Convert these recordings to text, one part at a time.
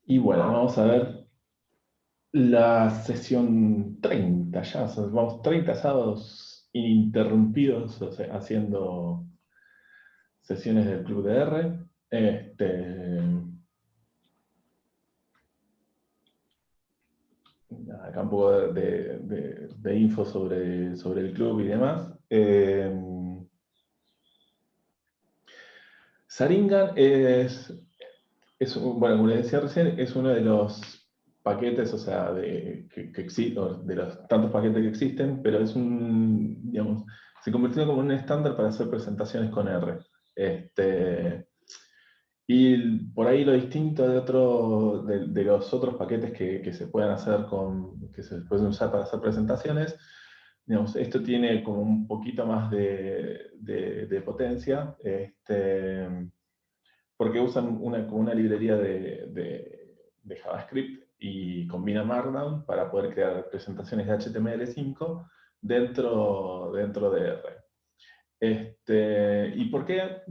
Y bueno, vamos a ver la sesión 30 ya, o sea, vamos 30 sábados ininterrumpidos, o sea, haciendo sesiones del Club de R. Acá un poco de info sobre el club y demás. Sharingan bueno, como les decía recién, es uno de los paquetes, o sea, de los tantos paquetes que existen, pero digamos, se convirtió como un estándar para hacer presentaciones con R. Y por ahí lo distinto de los otros paquetes que se pueden hacer que se pueden usar para hacer presentaciones, digamos, esto tiene como un poquito más de potencia, porque usan como una librería de JavaScript y combina Markdown para poder crear presentaciones de HTML5 dentro de R. ¿Y por qué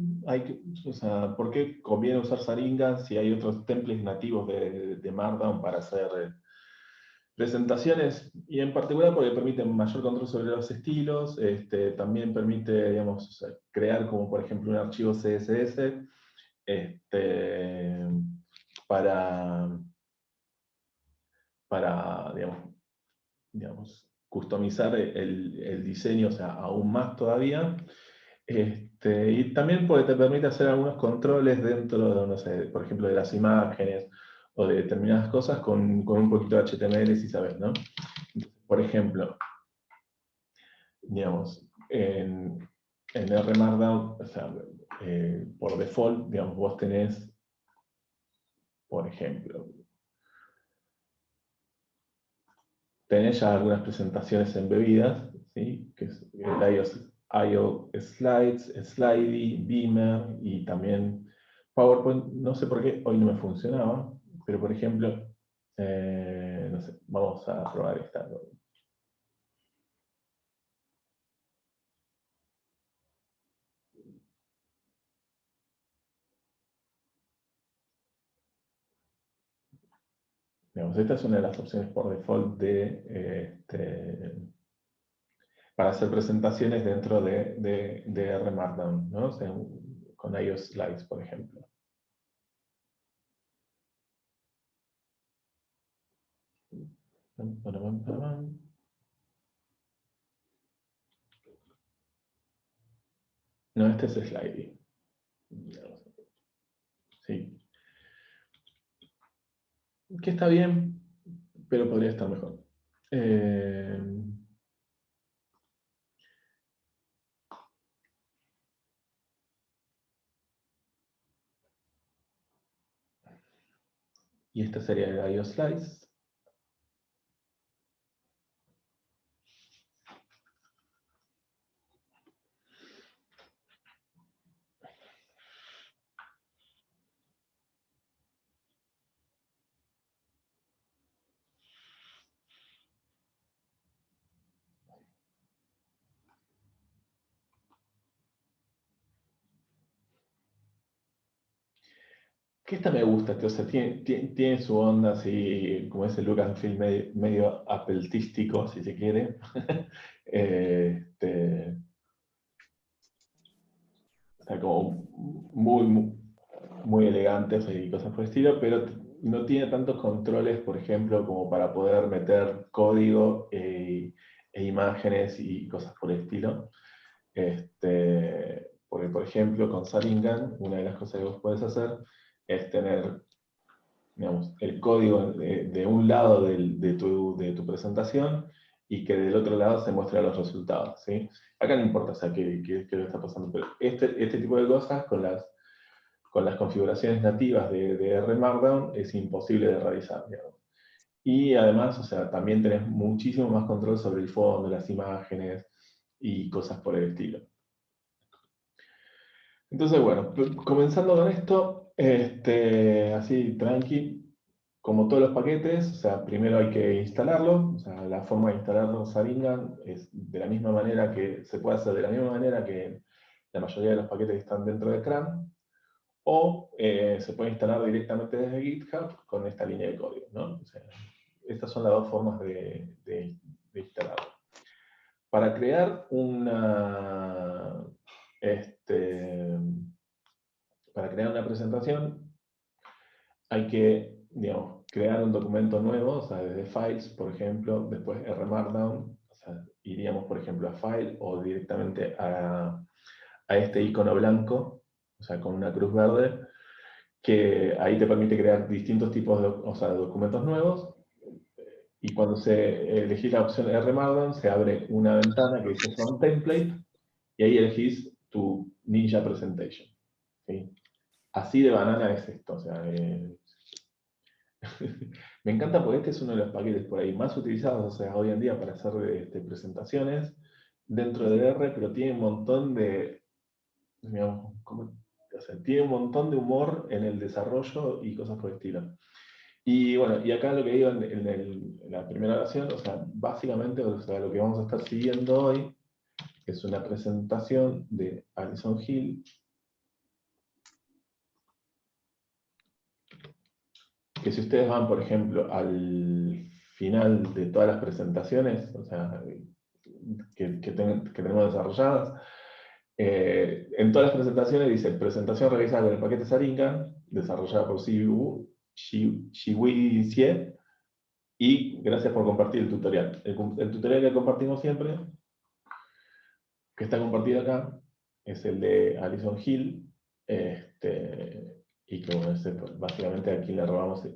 o sea, por qué conviene usar Sharingan si hay otros templates nativos de Markdown para hacer presentaciones? Y en particular porque permiten mayor control sobre los estilos, también permite, digamos, o sea, crear como por ejemplo un archivo CSS este, para, digamos, customizar el diseño, o sea, aún más todavía. Y también porque te permite hacer algunos controles dentro de, no sé, por ejemplo, de las imágenes o de determinadas cosas con un poquito de HTML, si sabes, ¿no? Por ejemplo, digamos, en R Markdown, o sea, por default, digamos, vos tenés, por ejemplo, tenés ya algunas presentaciones embebidas, ¿sí? Que es el IO Slides, Slidey, Beamer y también PowerPoint. No sé por qué hoy no me funcionaba, pero por ejemplo, no sé, vamos a probar esta. Digamos, esta es una de las opciones por default para hacer presentaciones dentro de R Markdown, ¿no? O sea, con IO Slides, por ejemplo. No, este es Slidey. Sí. Que está bien, pero podría estar mejor. Eh, y esta sería el IO Slice. Que esta me gusta, o sea, tiene su onda así, como ese Lucasfilm medio apeltístico, si se quiere. Este, está como muy elegante, o sea, y cosas por el estilo, pero no tiene tantos controles, por ejemplo, como para poder meter código e imágenes y cosas por el estilo. Porque, por ejemplo, con Sharingan, una de las cosas que vos podés hacer es tener, digamos, el código de un lado de tu presentación y que del otro lado se muestren los resultados, ¿sí? Acá no importa, o sea, qué lo está pasando, pero este tipo de cosas con las configuraciones nativas de R Markdown es imposible de realizar, digamos. Y además, o sea, también tenés muchísimo más control sobre el fondo, las imágenes y cosas por el estilo. Entonces, bueno, comenzando con esto, así tranqui, como todos los paquetes, o sea, primero hay que instalarlo, o sea, la forma de instalarlo Sharingan es de la misma manera que se puede hacer de la misma manera que la mayoría de los paquetes que están dentro de CRAN, o se puede instalar directamente desde GitHub con esta línea de código, ¿no? O sea, estas son las dos formas de instalarlo. Para crear para crear una presentación hay que, digamos, crear un documento nuevo, o sea, desde Files, por ejemplo, después rmarkdown, o sea, iríamos, por ejemplo, a File o directamente a este icono blanco, o sea, con una cruz verde, que ahí te permite crear distintos tipos de, o sea, documentos nuevos, y cuando elegís la opción rmarkdown, se abre una ventana que dice Front Template, y ahí elegís tu Ninja Presentation. ¿Sí? Así de banana es esto, o sea, me encanta porque este es uno de los paquetes por ahí más utilizados, o sea, hoy en día para hacer presentaciones dentro de R, pero tiene un montón de, digamos, o sea, tiene un montón de humor en el desarrollo y cosas por el estilo. Y bueno, y acá lo que digo en la primera versión, o sea, básicamente, o sea, lo que vamos a estar siguiendo hoy es una presentación de Allison Hill, que si ustedes van, por ejemplo, al final de todas las presentaciones, o sea, que tenemos desarrolladas, en todas las presentaciones dice presentación realizada con el paquete Saringan, desarrollada por Shiwi Xie, y gracias por compartir el tutorial. El tutorial que compartimos siempre, que está compartido acá, es el de Allison Hill, y que bueno, básicamente aquí le robamos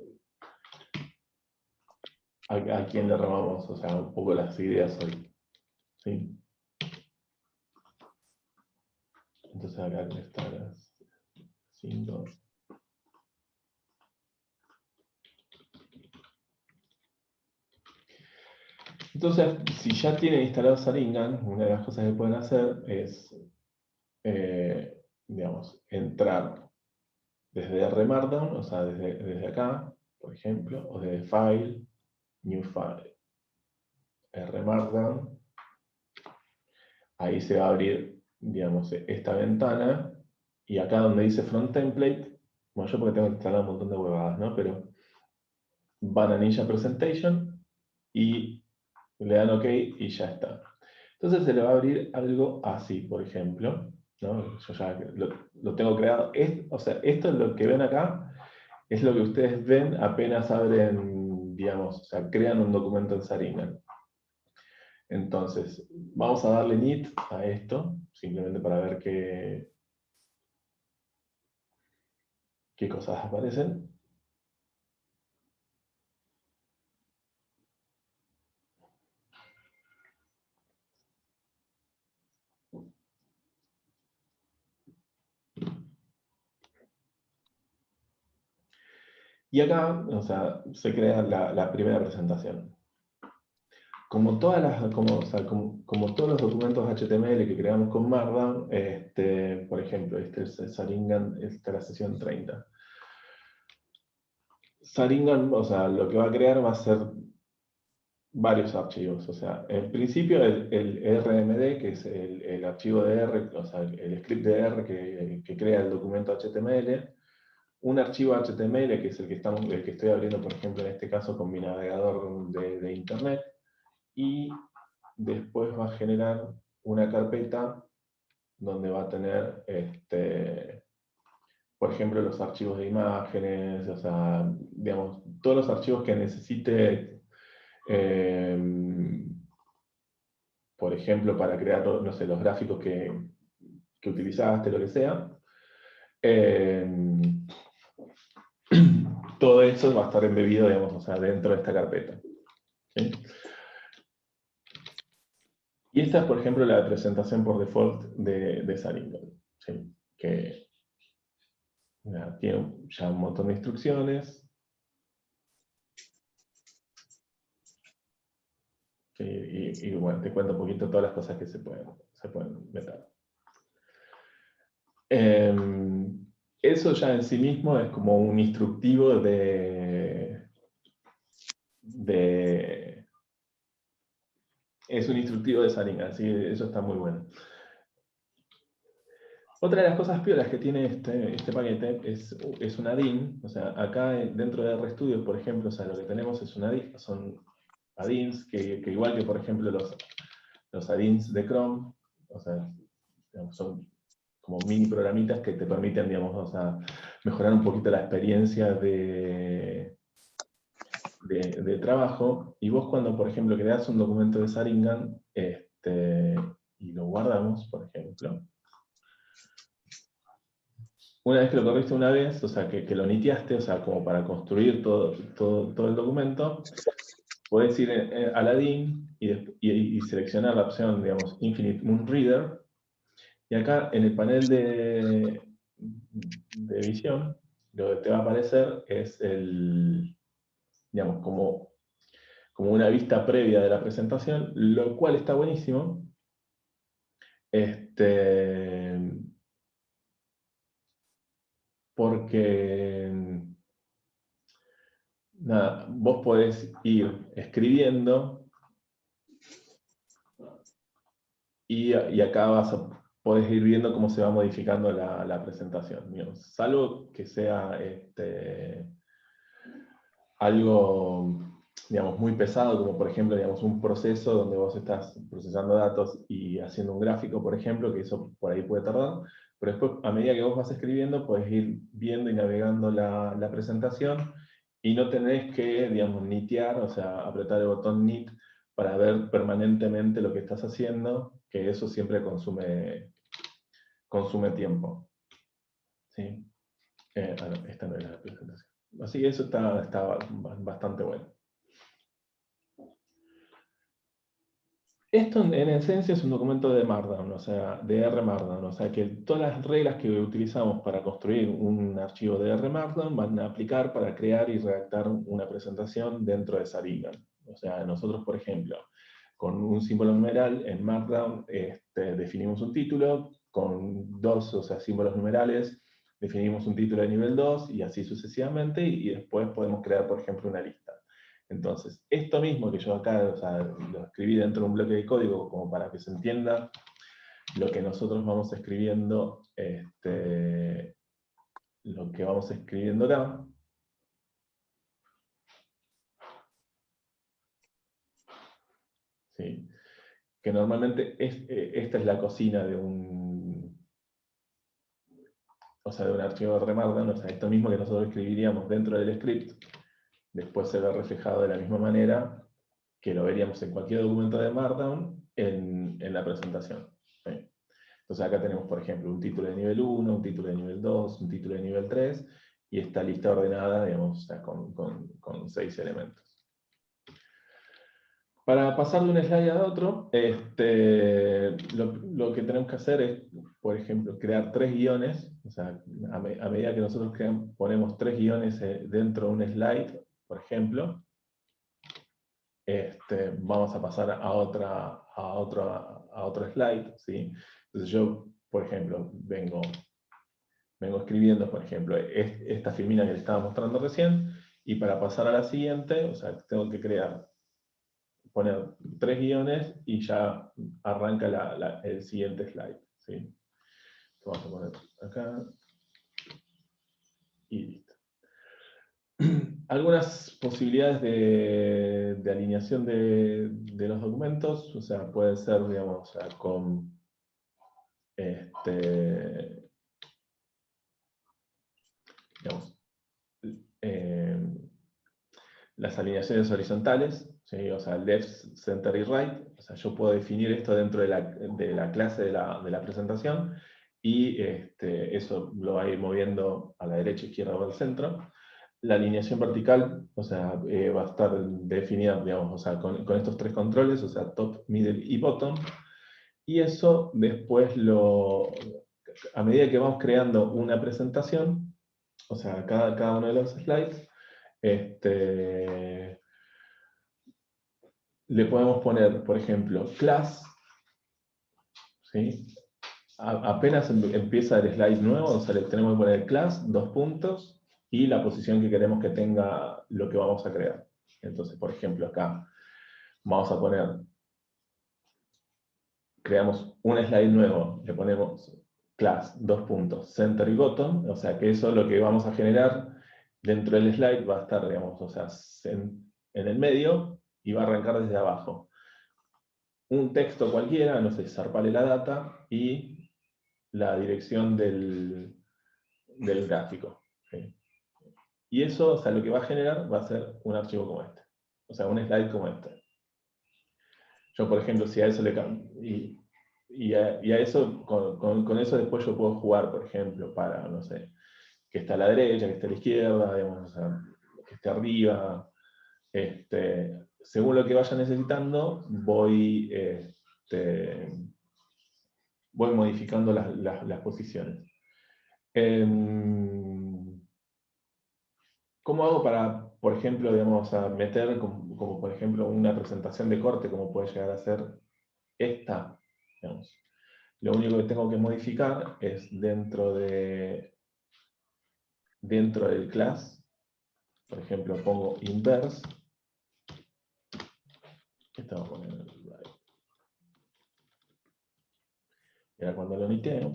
a quién le robamos, o sea, un poco las ideas hoy. ¿Sí? Entonces acá están las 5. Entonces, si ya tienen instalado Saringan, una de las cosas que pueden hacer es, digamos, entrar desde rmarkdown, o sea, desde acá, por ejemplo, o desde File, New File, rmarkdown. Ahí se va a abrir, digamos, esta ventana, y acá donde dice Front Template, bueno, yo porque tengo que instalar un montón de huevadas, ¿no? Pero van a Ninja Presentation y le dan OK y ya está. Entonces se le va a abrir algo así, por ejemplo, ¿no? Yo ya lo tengo creado. O sea, esto es lo que ven acá, es lo que ustedes ven apenas abren, digamos, o sea, crean un documento en Saringan. Entonces, vamos a darle init a esto, simplemente para ver qué cosas aparecen. Y acá, o sea, se crea la primera presentación. Como como todos los documentos HTML que creamos con Markdown, por ejemplo, este es Saringan, esta es la sesión 30. Saringan, o sea, lo que va a crear va a ser varios archivos. O sea, en principio el RMD, que es el archivo de R, o sea, el script de R que crea el documento HTML, un archivo HTML, que es el que estoy abriendo, por ejemplo, en este caso con mi navegador de Internet, y después va a generar una carpeta donde va a tener, por ejemplo, los archivos de imágenes, o sea, digamos, todos los archivos que necesite, por ejemplo, para crear, no sé, los gráficos que utilizaste, lo que sea. Todo eso va a estar embebido, digamos, o sea, dentro de esta carpeta. ¿Sí? Y esta es, por ejemplo, la presentación por default de Saringan, ¿sí? Que tiene ya un montón de instrucciones. ¿Sí? Y bueno, te cuento un poquito todas las cosas que se pueden meter. Eso ya en sí mismo es como un instructivo es un instructivo de Saringan, así eso está muy bueno. Otra de las cosas piolas que tiene este paquete es un add-in. O sea, acá dentro de RStudio, por ejemplo, o sea, lo que tenemos es son add-ins que igual que, por ejemplo, los add-ins de Chrome, o sea, digamos, son como mini programitas que te permiten, digamos, o sea, mejorar un poquito la experiencia de trabajo. Y vos cuando, por ejemplo, creás un documento de Saringan y lo guardamos, por ejemplo, una vez que lo corriste una vez, o sea, que lo niteaste, o sea, como para construir todo el documento, podés ir a Aladdin y seleccionar la opción, digamos, Infinite Moon Reader, y acá en el panel de visión, lo que te va a aparecer es digamos, como una vista previa de la presentación, lo cual está buenísimo. Porque nada, vos podés ir escribiendo y acá podés ir viendo cómo se va modificando la presentación. Digamos, salvo que sea algo, digamos, muy pesado, como por ejemplo, digamos, un proceso donde vos estás procesando datos y haciendo un gráfico, por ejemplo, que eso por ahí puede tardar, pero después, a medida que vos vas escribiendo, podés ir viendo y navegando la presentación y no tenés que, digamos, nitear, o sea, apretar el botón nit para ver permanentemente lo que estás haciendo, que eso siempre consume tiempo. ¿Sí? No, esta no es la presentación. Así que eso está bastante bueno. Esto en esencia es un documento de Markdown, o sea, de R Markdown, o sea que todas las reglas que utilizamos para construir un archivo de R Markdown van a aplicar para crear y redactar una presentación dentro de Saringan. O sea, nosotros, por ejemplo, con un símbolo numeral en Markdown definimos un título, con dos, o sea, símbolos numerales definimos un título de nivel 2 y así sucesivamente, y después podemos crear, por ejemplo, una lista. Entonces, esto mismo que yo acá, o sea, lo escribí dentro de un bloque de código como para que se entienda lo que nosotros vamos escribiendo, lo que vamos escribiendo acá. ¿Sí? Que normalmente esta es la cocina de de un archivo de Markdown, o sea, esto mismo que nosotros escribiríamos dentro del script, después se ve reflejado de la misma manera que lo veríamos en cualquier documento de Markdown en la presentación. ¿Sí? Entonces acá tenemos, por ejemplo, un título de nivel 1, un título de nivel 2, un título de nivel 3, y esta lista ordenada, digamos, o sea, con 6 elementos. Para pasar de un slide a otro, lo que tenemos que hacer es, por ejemplo, crear 3 guiones. O sea, a medida que nosotros ponemos 3 guiones dentro de un slide, por ejemplo, vamos a pasar a otro slide. ¿Sí? Entonces yo, por ejemplo, vengo escribiendo, por ejemplo, esta filmina que les estaba mostrando recién, y para pasar a la siguiente, o sea, tengo que poner 3 guiones y ya arranca el siguiente slide. ¿Sí? Vamos a poner acá y listo. Algunas posibilidades de alineación de los documentos, o sea, puede ser, digamos, o sea, con digamos, las alineaciones horizontales, ¿sí? O sea, left, center y right. O sea, yo puedo definir esto dentro de la clase de la presentación, y eso lo va a ir moviendo a la derecha, izquierda o al centro. La alineación vertical, o sea, va a estar definida, digamos, o sea, con estos 3 controles, o sea, top, middle y bottom. Y eso después a medida que vamos creando una presentación, o sea, cada uno de los slides, le podemos poner, por ejemplo, class, ¿sí? Apenas empieza el slide nuevo, o sea, le tenemos que poner class, 2 puntos, y la posición que queremos que tenga lo que vamos a crear. Entonces, por ejemplo, acá vamos a poner, creamos un slide nuevo, le ponemos class, dos puntos, center y bottom, o sea que eso lo que vamos a generar dentro del slide va a estar, digamos, o sea, en el medio y va a arrancar desde abajo. Un texto cualquiera, no sé, zarpale la data y la dirección del gráfico. ¿Sí? Y eso, o sea, lo que va a generar va a ser un archivo como este. O sea, un slide como este. Yo, por ejemplo, si a eso le cambio, y a eso, con eso después yo puedo jugar, por ejemplo, para, no sé, que esté a la derecha, que esté a la izquierda, digamos, o sea, que esté arriba. Según lo que vaya necesitando, voy modificando las posiciones. ¿Cómo hago para, por ejemplo, digamos, a meter como, por ejemplo una presentación de corte, como puede llegar a ser esta? Digamos. Lo único que tengo que modificar es dentro del class, por ejemplo, pongo inverse. Estamos poniendo el right. Y ahora cuando lo niteo,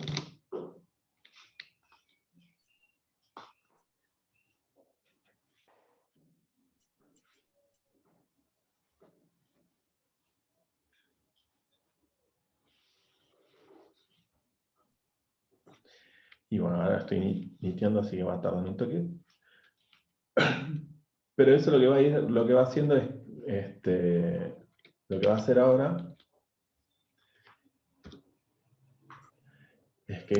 y bueno, ahora estoy niteando, así que va a tardar un toque. Pero eso lo que va haciendo es, lo que va a hacer ahora es que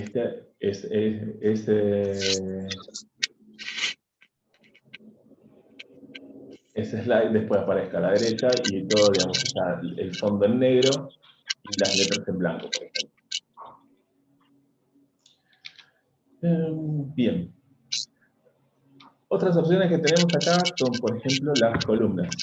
ese slide después aparezca a la derecha y todo, digamos, está el fondo en negro y las letras en blanco, por ejemplo. Bien. Otras opciones que tenemos acá son, por ejemplo, las columnas.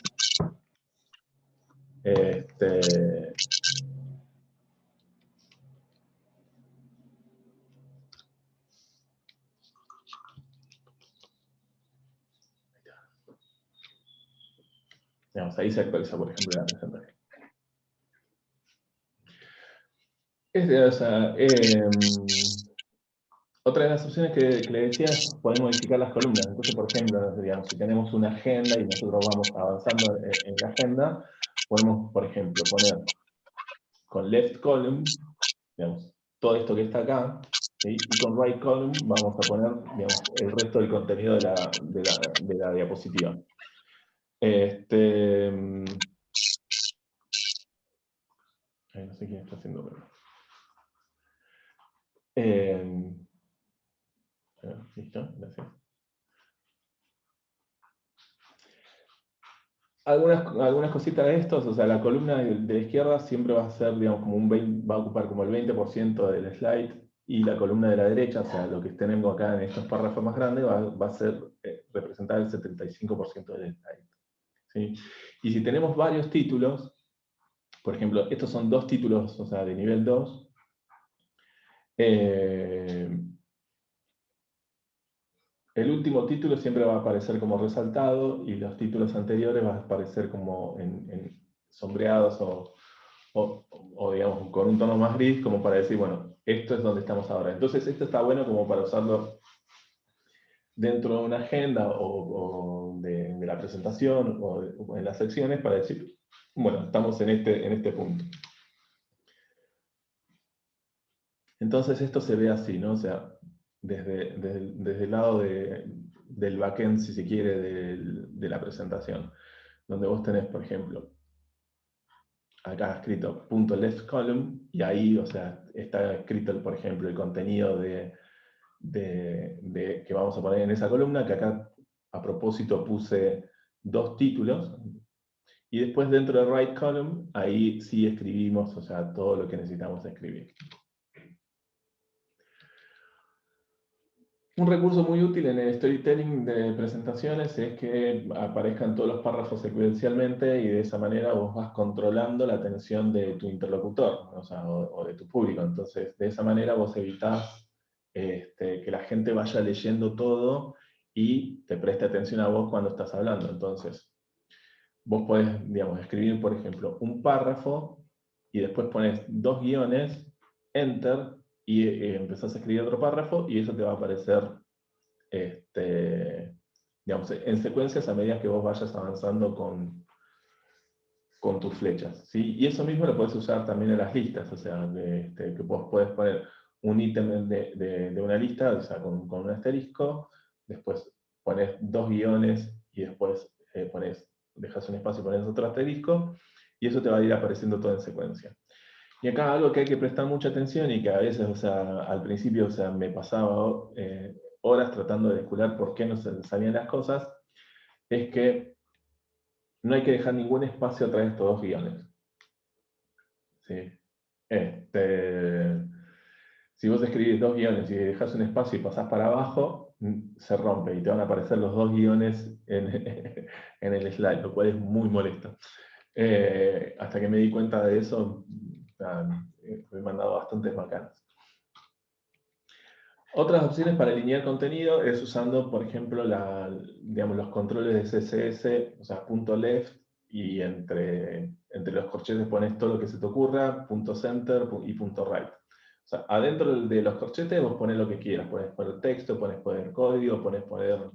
Digamos, ahí se actualiza, por ejemplo, la presentación. Otra de las opciones que le decía es poder modificar las columnas. Entonces, por ejemplo, digamos, si tenemos una agenda y nosotros vamos avanzando en la agenda, podemos, por ejemplo, poner con left column, digamos, todo esto que está acá, ¿sí? Y con right column vamos a poner, digamos, el resto del contenido de la diapositiva. No sé quién está haciendo, pero... listo, gracias. Algunas cositas de estos, o sea, la columna de la izquierda siempre va a ser, digamos, como va a ocupar como el 20% del slide, y la columna de la derecha, o sea, lo que tenemos acá en estos párrafos más grandes, va a ser representar el 75% del slide. ¿Sí? Y si tenemos varios títulos, por ejemplo, estos son dos títulos, o sea, de nivel 2, el último título siempre va a aparecer como resaltado y los títulos anteriores van a aparecer como sombreados o digamos con un tono más gris, como para decir, bueno, esto es donde estamos ahora. Entonces esto está bueno como para usarlo dentro de una agenda o de la presentación o en las secciones para decir, bueno, estamos en este punto. Entonces esto se ve así, ¿no? O sea, desde el lado del backend, si se quiere, de la presentación, donde vos tenés, por ejemplo, acá escrito punto left column, y ahí, o sea, está escrito, por ejemplo, el contenido que vamos a poner en esa columna, que acá a propósito puse dos títulos, y después dentro de right column, ahí sí escribimos, o sea, todo lo que necesitamos escribir. Un recurso muy útil en el storytelling de presentaciones es que aparezcan todos los párrafos secuencialmente y de esa manera vos vas controlando la atención de tu interlocutor, o sea, o de tu público. Entonces, de esa manera vos evitás que la gente vaya leyendo todo y te preste atención a vos cuando estás hablando. Entonces, vos podés, digamos, escribir, por ejemplo, un párrafo y después pones dos guiones, enter, y empezás a escribir otro párrafo, y eso te va a aparecer, digamos, en secuencias a medida que vos vayas avanzando con tus flechas, ¿sí? Y eso mismo lo puedes usar también en las listas, o sea, que vos podés poner un ítem de una lista, o sea, con un asterisco, después pones 2 guiones, y después dejas un espacio y pones otro asterisco, y eso te va a ir apareciendo todo en secuencia. Y acá algo que hay que prestar mucha atención, y que a veces, o sea, al principio, o sea, me pasaba horas tratando de descubrir por qué no se salían las cosas, es que no hay que dejar ningún espacio atrás de estos 2 guiones. ¿Sí? Si vos escribís 2 guiones y dejas un espacio y pasás para abajo, se rompe y te van a aparecer los 2 guiones en el slide, lo cual es muy molesto. Hasta que me di cuenta de eso, me he mandado bastantes macanas. Otras opciones para alinear contenido es usando, por ejemplo, digamos, los controles de CSS, o sea, punto left, y entre los corchetes pones todo lo que se te ocurra, punto center y punto right. O sea, adentro de los corchetes vos pones lo que quieras, puedes poner texto, puedes poner código, puedes poner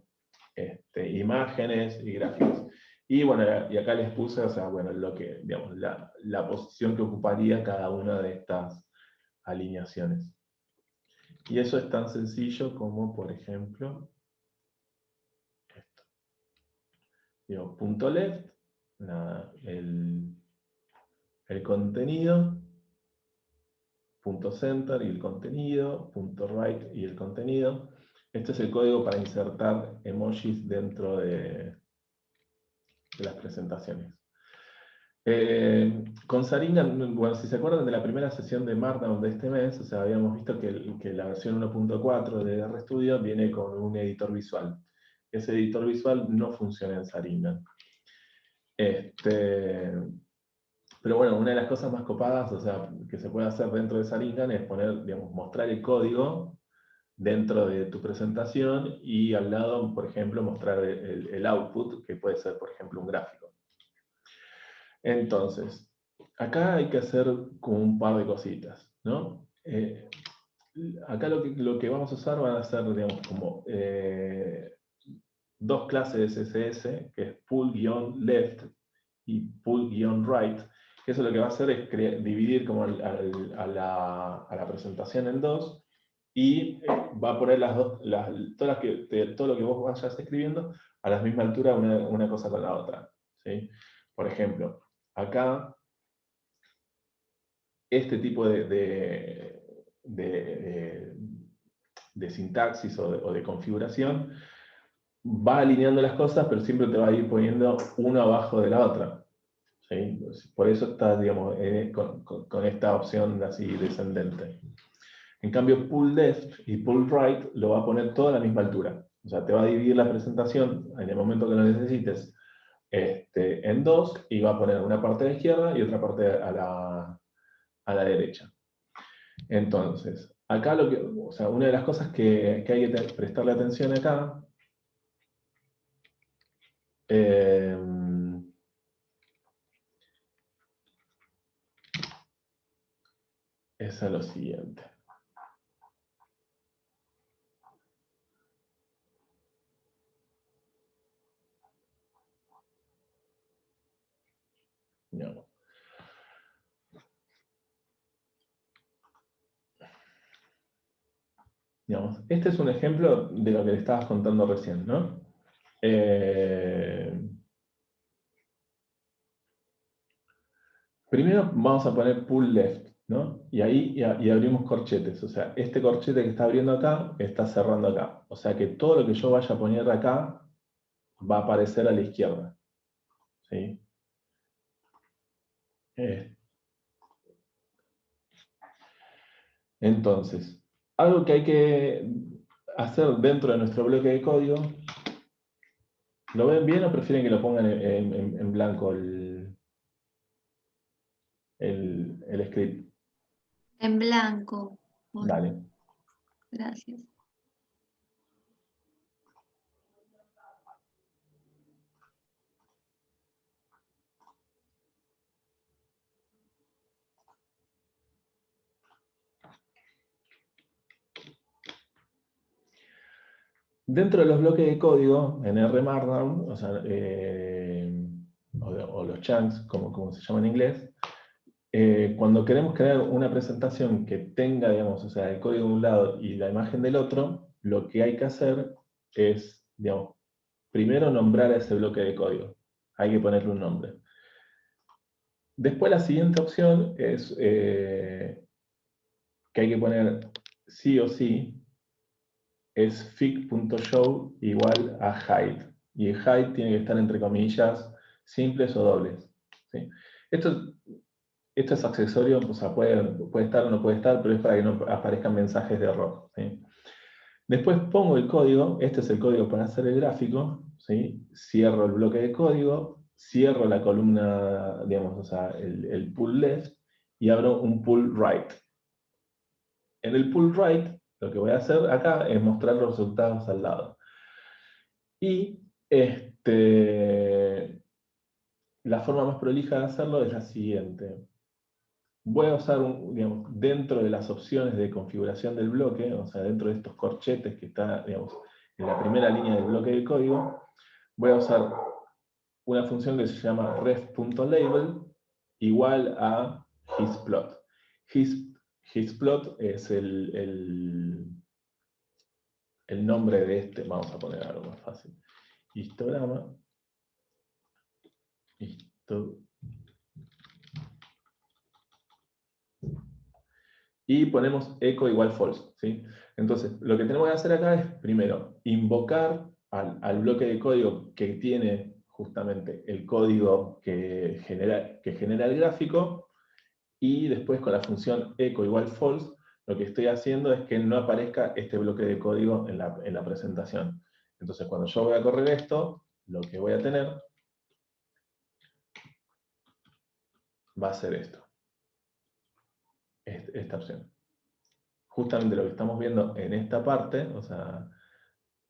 imágenes y gráficos. Y bueno, y acá les puse, o sea, bueno, digamos, la posición que ocuparía cada una de estas alineaciones. Y eso es tan sencillo como, por ejemplo, esto. Digo, punto left, el contenido, punto center y el contenido, punto right y el contenido. Este es el código para insertar emojis dentro de las presentaciones. Con Saringan, bueno, si se acuerdan de la primera sesión de Markdown de este mes, o sea, habíamos visto que la versión 1.4 de RStudio viene con un editor visual. Ese editor visual no funciona en Saringan. Pero bueno, una de las cosas más copadas, o sea, que se puede hacer dentro de Saringan es poner, digamos, mostrar el código dentro de tu presentación, y al lado, por ejemplo, mostrar el output, que puede ser, por ejemplo, un gráfico. Entonces, acá hay que hacer como un par de cositas, ¿no? Acá lo que vamos a usar van a ser, digamos, como 2 clases de CSS, que es pull-left y pull-right, que eso lo que va a hacer es dividir como a la presentación en dos, y va a poner todo lo que vos vayas escribiendo a la misma altura, una cosa con la otra, ¿sí? Por ejemplo, acá, este tipo de sintaxis o de configuración va alineando las cosas, pero siempre te va a ir poniendo una abajo de la otra, ¿sí? Por eso está, digamos, con esta opción así descendente. En cambio, pull left y pull right lo va a poner todo a la misma altura. O sea, te va a dividir la presentación en el momento que lo necesites en dos, y va a poner una parte a la izquierda y otra parte a la derecha. Entonces, acá o sea, una de las cosas que hay que prestarle atención acá es a lo siguiente. Digamos. Este es un ejemplo de lo que le estabas contando recién, ¿no? Primero vamos a poner pull left, ¿no? Y ahí y abrimos corchetes. O sea, este corchete que está abriendo acá está cerrando acá. O sea que todo lo que yo vaya a poner acá va a aparecer a la izquierda, ¿sí? Entonces, algo que hay que hacer dentro de nuestro bloque de código, ¿lo ven bien o prefieren que lo pongan en blanco el script? En blanco. Dale. Gracias. Dentro de los bloques de código, en R Markdown, o los chunks, como se llama en inglés, cuando queremos crear una presentación que tenga, digamos, o sea, el código de un lado y la imagen del otro, lo que hay que hacer es, digamos, primero nombrar a ese bloque de código. Hay que ponerle un nombre. Después la siguiente opción es que hay que poner sí o sí es fig.show igual a hide. Y el hide tiene que estar entre comillas simples o dobles. ¿Sí? Esto es accesorio, o sea, puede estar o no puede estar, pero es para que no aparezcan mensajes de error. ¿Sí? Después pongo el código, este es el código para hacer el gráfico, ¿sí? Cierro el bloque de código, cierro la columna, digamos, o sea, el pull left, y abro un pull right. En el pull right, lo que voy a hacer acá es mostrar los resultados al lado. Y la forma más prolija de hacerlo es la siguiente. Voy a usar, digamos, dentro de las opciones de configuración del bloque, o sea, dentro de estos corchetes que está, digamos, en la primera línea del bloque de código, voy a usar una función que se llama ref.label igual a hisplot. Hisplot es el nombre de este, vamos a poner algo más fácil. Histograma. Y ponemos echo igual false. ¿Sí? Entonces, lo que tenemos que hacer acá es, primero, invocar al bloque de código que tiene justamente el código que genera el gráfico, y después con la función echo igual false, lo que estoy haciendo es que no aparezca este bloque de código en la presentación. Entonces, cuando yo voy a correr esto, lo que voy a tener va a ser esto, esta opción. Justamente lo que estamos viendo en esta parte, o sea,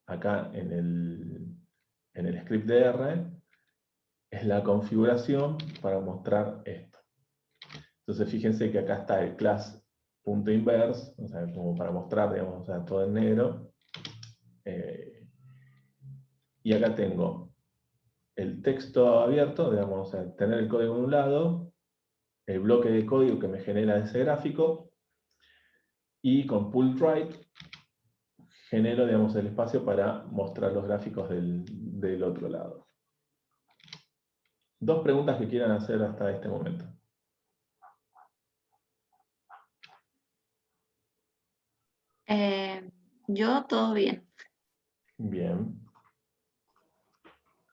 acá en el script de R, es la configuración para mostrar esto. Entonces fíjense que acá está el class.inverse, o sea, como para mostrar, digamos, o sea, todo en negro. Y acá tengo el texto abierto, digamos, o sea, tener el código de un lado, el bloque de código que me genera ese gráfico, y con pull right genero, digamos, el espacio para mostrar los gráficos del otro lado. Dos preguntas que quieran hacer hasta este momento. Yo todo bien. Bien.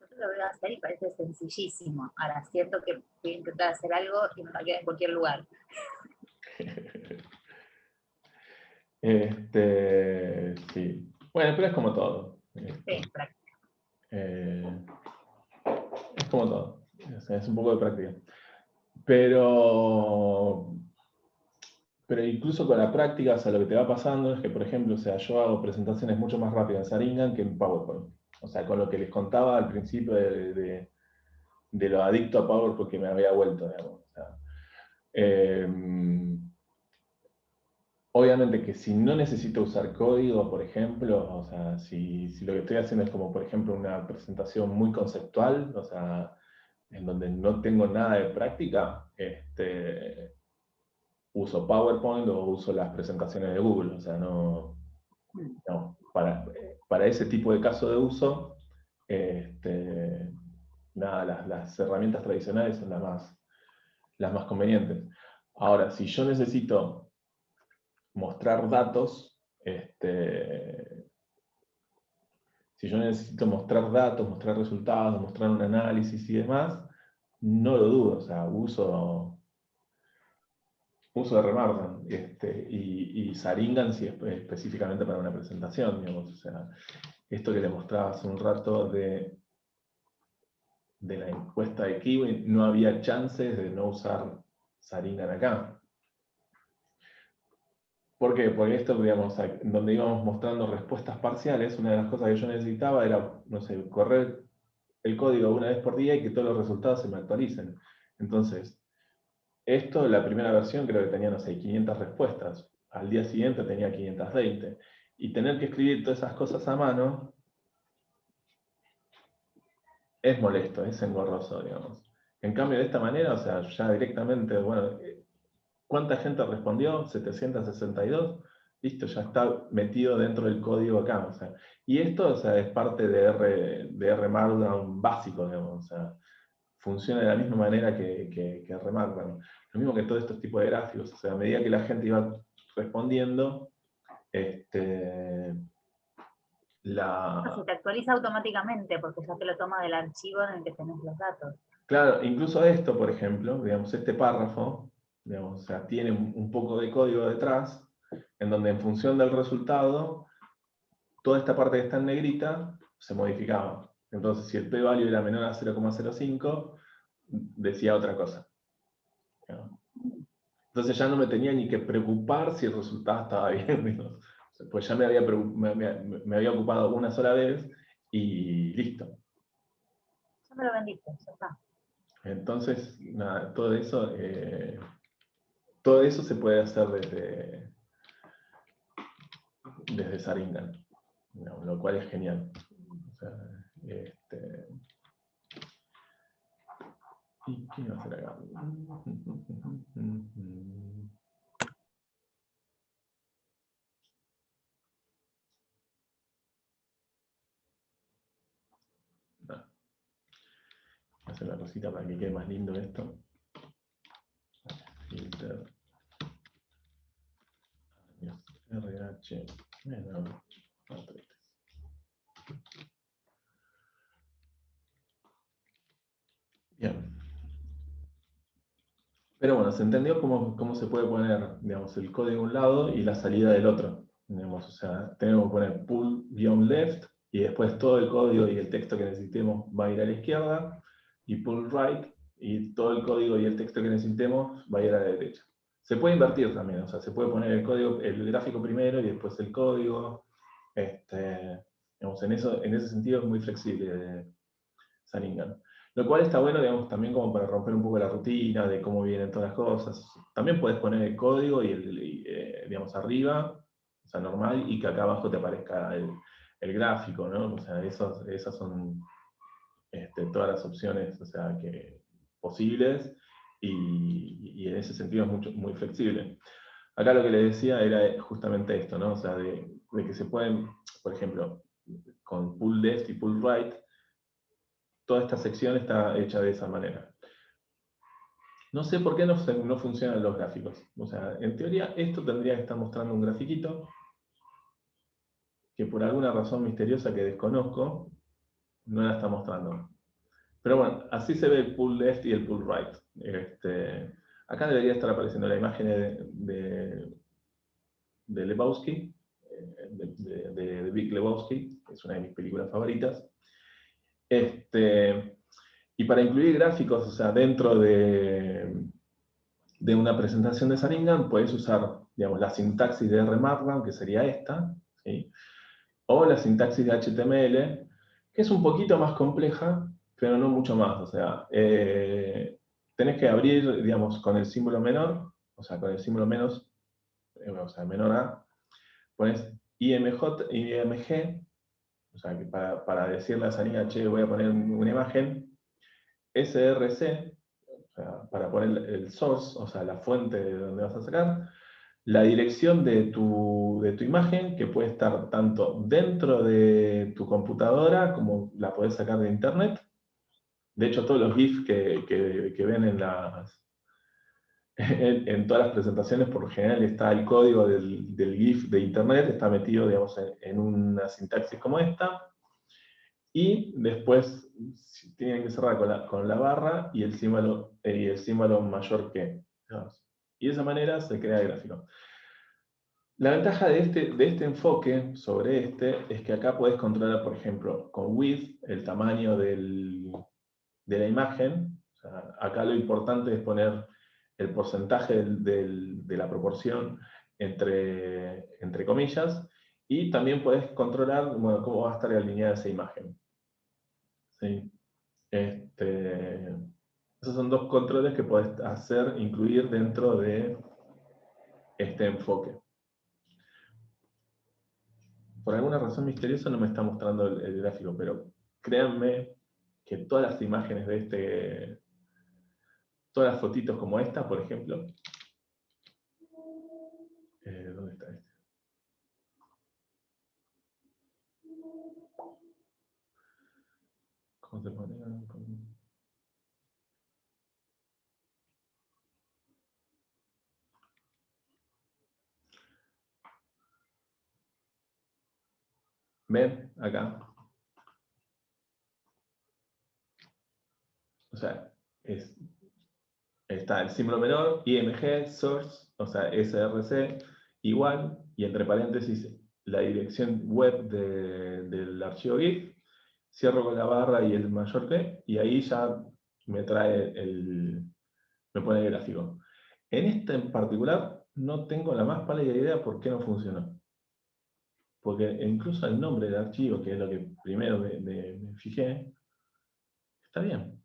Yo lo voy a hacer y parece sencillísimo. Ahora siento que voy a intentar hacer algo y me va a quedar en cualquier lugar. Sí. Bueno, pero es como todo. Sí, práctica. Es como todo. O sea, es un poco de práctica. Pero incluso con la práctica, o sea, lo que te va pasando es que, por ejemplo, o sea, yo hago presentaciones mucho más rápidas en Sharingan que en PowerPoint. O sea, con lo que les contaba al principio de lo adicto a PowerPoint que me había vuelto, digamos. O sea, obviamente que si no necesito usar código, por ejemplo, o sea, si lo que estoy haciendo es como, por ejemplo, una presentación muy conceptual, o sea, en donde no tengo nada de práctica, uso PowerPoint o uso las presentaciones de Google. O sea, no, para ese tipo de caso de uso, nada, las herramientas tradicionales son las más convenientes. Ahora, si yo necesito mostrar datos, mostrar resultados, mostrar un análisis y demás, no lo dudo, o sea, uso R Markdown, y Sharingan sí específicamente para una presentación, digamos. O sea, esto que le mostraba hace un rato de la encuesta de Kiwi, no había chances de no usar Sharingan acá. ¿Por qué? Porque esto, digamos, donde íbamos mostrando respuestas parciales, una de las cosas que yo necesitaba era, no sé, correr el código una vez por día y que todos los resultados se me actualicen. Entonces, esto, la primera versión creo que tenía, no sé, 500 respuestas. Al día siguiente tenía 520. Y tener que escribir todas esas cosas a mano, es molesto, es engorroso, digamos. En cambio, de esta manera, o sea, ya directamente, bueno, ¿cuánta gente respondió? 762. Listo, ya está metido dentro del código acá. O sea, y esto, o sea, es parte de R Markdown básico, digamos. O sea, funciona de la misma manera que R Markdown. Lo mismo que todos estos tipos de gráficos. O sea, a medida que la gente iba respondiendo, Se te actualiza automáticamente porque ya te lo toma del archivo en el que tenés los datos. claro, incluso esto, por ejemplo, digamos, este párrafo, digamos, o sea, tiene un poco de código detrás, en donde en función del resultado, toda esta parte que está en negrita se modificaba. Entonces, si el p-value era menor a 0,05, decía otra cosa. Entonces ya no me tenía ni que preocupar si el resultado estaba bien, ¿no? Pues ya me había ocupado una sola vez y listo. Ya me lo vendiste, ya está. Entonces, nada, todo eso se puede hacer desde Saringan, ¿no? Lo cual es genial. O sea, ¿y qué iba a hacer acá? No. Voy a hacer una cosita para que quede más lindo esto. Filter. RH. Bueno, bien. Pero bueno, se entendió cómo se puede poner, digamos, el código de un lado y la salida del otro. Digamos, o sea, tenemos que poner pull-left y después todo el código y el texto que necesitemos va a ir a la izquierda, y pull-right y todo el código y el texto que necesitemos va a ir a la derecha. Se puede invertir también, o sea, se puede poner el gráfico primero y después el código. Digamos, en ese sentido es muy flexible Saringan. Lo cual está bueno, digamos, también como para romper un poco la rutina de cómo vienen todas las cosas. También puedes poner el código digamos, arriba, o sea, normal, y que acá abajo te aparezca el gráfico, ¿no? O sea, esas son todas las opciones, o sea, posibles, y en ese sentido es muy flexible. Acá lo que le decía era justamente esto, ¿no? O sea, de que se pueden, por ejemplo, con pull left y pull right, toda esta sección está hecha de esa manera. No sé por qué no funcionan los gráficos. O sea, en teoría esto tendría que estar mostrando un grafiquito que por alguna razón misteriosa que desconozco, no la está mostrando. Pero bueno, así se ve el pull left y el pull right. Acá debería estar apareciendo la imagen de Lebowski, de Big Lebowski, que es una de mis películas favoritas. Y para incluir gráficos, o sea, dentro de una presentación de Saringan, puedes usar, digamos, la sintaxis de R Markdown, que sería esta, ¿sí? O la sintaxis de HTML, que es un poquito más compleja, pero no mucho más. O sea, tenés que abrir, digamos, con el símbolo menor, o sea, con el símbolo menos, o sea, menor a, pones IMG, o sea, que para decirle a Saringan, che, voy a poner una imagen, SRC, o sea, para poner el source, o sea, la fuente de donde vas a sacar, la dirección de tu imagen, que puede estar tanto dentro de tu computadora como la podés sacar de internet. De hecho, todos los GIFs que ven en todas las presentaciones, por lo general está el código del GIF de internet, está metido, digamos, en una sintaxis como esta. Y después tienen que cerrar con la barra y el símbolo mayor que. Y de esa manera se crea el gráfico. La ventaja de este enfoque sobre es que acá puedes controlar, por ejemplo, con width, el tamaño de la imagen. O sea, acá lo importante es poner el porcentaje de la proporción entre comillas, y también puedes controlar, bueno, cómo va a estar alineada esa imagen. ¿Sí? Esos son dos controles que puedes incluir dentro de este enfoque. Por alguna razón misteriosa no me está mostrando el gráfico, pero créanme que todas las imágenes de todas las fotitos como esta, por ejemplo. ¿Dónde está este? ¿Cómo se pone? ¿Ven? Acá. O sea, está el símbolo menor, IMG, source, o sea, SRC, igual, y entre paréntesis la dirección web del archivo GIF, cierro con la barra y el mayor P, y ahí ya me trae me pone el gráfico. En este en particular no tengo la más pálida idea por qué no funcionó. Porque incluso el nombre del archivo, que es lo que primero me fijé, está bien.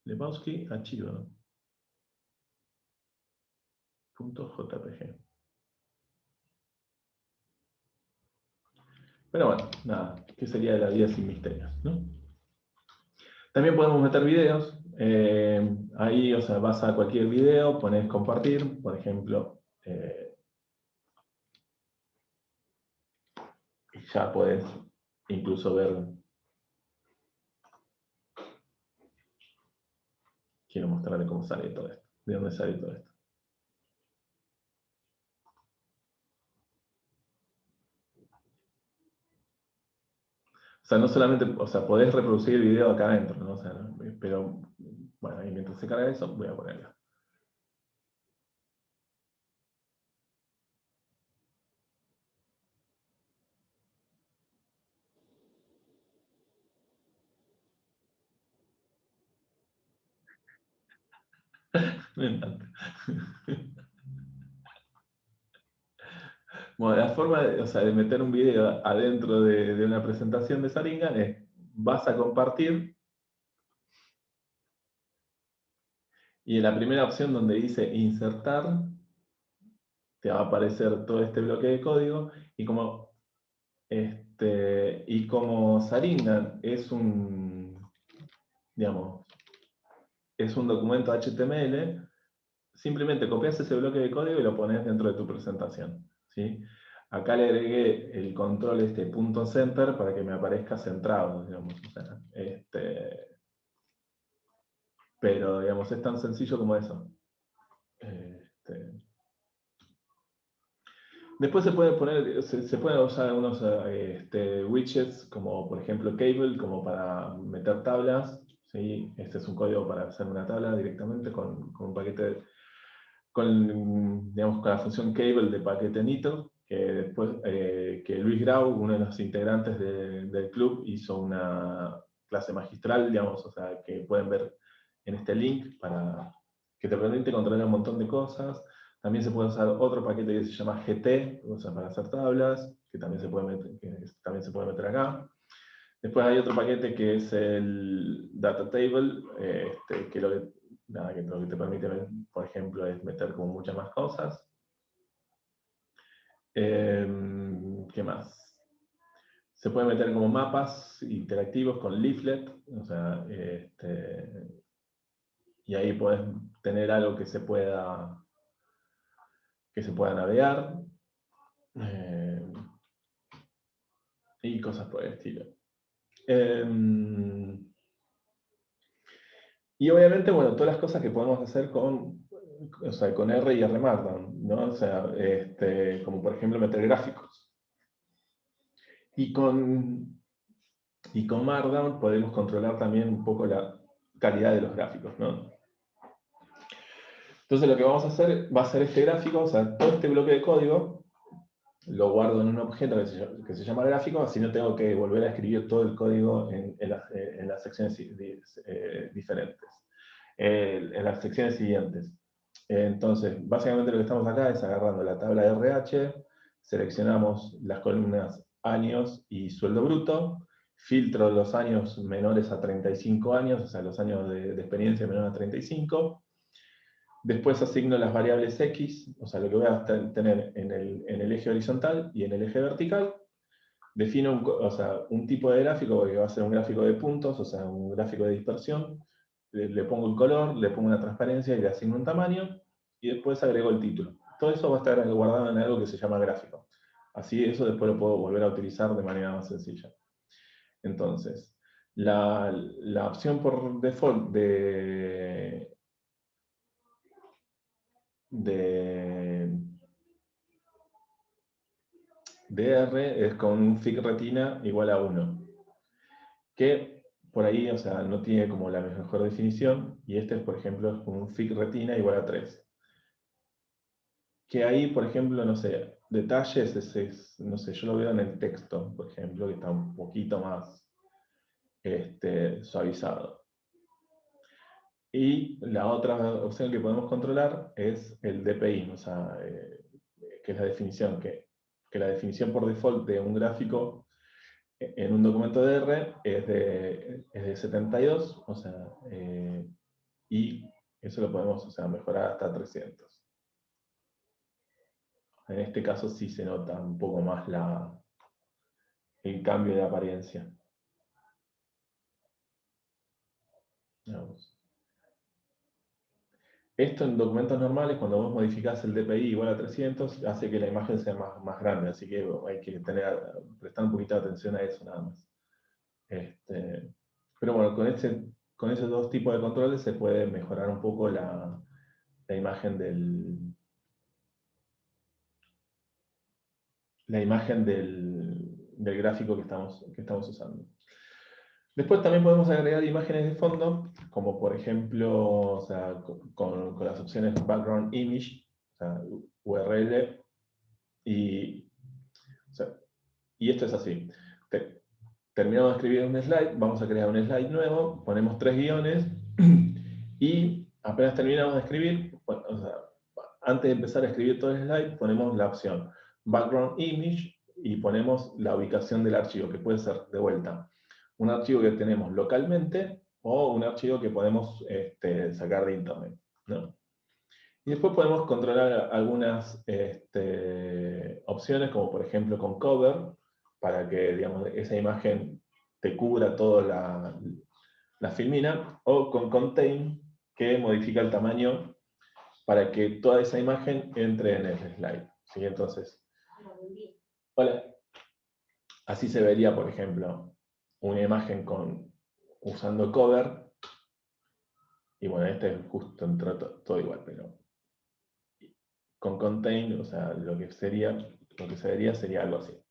Lebowski archivo. .jpg. Pero bueno, nada, ¿qué sería de la vida sin misterios, ¿no? También podemos meter videos. Ahí, o sea, vas a cualquier video, pones compartir, por ejemplo, y ya puedes incluso ver. Quiero mostrarle cómo sale todo esto, de dónde sale todo esto. O sea, no solamente, o sea, podés reproducir el video acá adentro, ¿no? O sea, pero, bueno, y mientras se carga eso, voy a ponerlo. Me encanta. Bueno, la forma de, o sea, de meter un video adentro de una presentación de Sharingan es, vas a compartir, y en la primera opción donde dice insertar, te va a aparecer todo este bloque de código, y como Sharingan es digamos, es un documento HTML, simplemente copias ese bloque de código y lo pones dentro de tu presentación, ¿sí? Acá le agregué el control punto center para que me aparezca centrado, digamos. O sea, pero, digamos, es tan sencillo como eso. Después se puede poner, se pueden usar algunos widgets, como por ejemplo Cable, como para meter tablas, ¿sí? Este es un código para hacer una tabla directamente con un paquete, digamos, con la función Cable de paquete Nitro, que después, que Luis Grau, uno de los integrantes del club, hizo una clase magistral, digamos, o sea, que pueden ver en este link, que te permite controlar un montón de cosas. También se puede usar otro paquete que se llama GT, o sea, para hacer tablas, que también se puede meter acá. Después hay otro paquete que es el Data Table, que lo que te permite, por ejemplo, es meter como muchas más cosas. ¿Qué más? Se puede meter como mapas interactivos con leaflet, o sea, y ahí puedes tener algo que se pueda navegar, y cosas por el estilo. Y obviamente, bueno, todas las cosas que podemos hacer con R y R Markdown, ¿no? O sea, como por ejemplo meter gráficos. Y con Markdown podemos controlar también un poco la calidad de los gráficos, ¿no? Entonces lo que vamos a hacer va a ser este gráfico, o sea, todo este bloque de código lo guardo en un objeto que se llama gráfico, así no tengo que volver a escribir todo el código en las secciones diferentes, en las secciones siguientes. Entonces, básicamente lo que estamos acá es agarrando la tabla de RH, seleccionamos las columnas años y sueldo bruto, filtro los años menores a 35 años, o sea, los años de experiencia menores a 35. Después asigno las variables X, o sea, lo que voy a tener en el eje horizontal y en el eje vertical. defino un tipo de gráfico que va a ser un gráfico de puntos, o sea, un gráfico de dispersión, le pongo el color, le pongo una transparencia y le asigno un tamaño, y después agrego el título. Todo eso va a estar guardado en algo que se llama gráfico. Así eso después lo puedo volver a utilizar de manera más sencilla. Entonces, la opción por default de R es con un FIG retina igual a 1. Que por ahí, o sea, no tiene como la mejor definición, y este, por ejemplo, es con un FIG retina igual a 3. Que ahí, por ejemplo, no sé, detalles, no sé, yo lo veo en el texto, por ejemplo, que está un poquito más suavizado. Y la otra opción que podemos controlar es el DPI, o sea, que es la definición, que la definición por default de un gráfico en un documento de R es de 72, o sea, y eso lo podemos, o sea, mejorar hasta 300. En este caso sí se nota un poco más el cambio de apariencia. Veamos. Esto en documentos normales, cuando vos modificás el DPI igual a 300, hace que la imagen sea más grande, así que hay que prestar un poquito de atención a eso nada más. Pero bueno, con esos dos tipos de controles se puede mejorar un poco la imagen del gráfico que estamos usando. Después también podemos agregar imágenes de fondo, como por ejemplo, o sea, con las opciones Background Image, o sea, URL, y esto es así. Terminamos de escribir un slide, vamos a crear un slide nuevo, ponemos 3 guiones, y apenas terminamos de escribir, bueno, o sea, antes de empezar a escribir todo el slide, ponemos la opción Background Image, y ponemos la ubicación del archivo, que puede ser, de vuelta, un archivo que tenemos localmente, o un archivo que podemos sacar de internet, ¿no? Y después podemos controlar algunas opciones, como por ejemplo con Cover, para que digamos, esa imagen te cubra toda la filmina, o con Contain, que modifica el tamaño para que toda esa imagen entre en el slide. ¿Sí? Entonces, hola. Así se vería, por ejemplo, una imagen usando Cover, y bueno, este es justo entró todo igual, pero con Contain, o sea, lo que se vería sería algo así.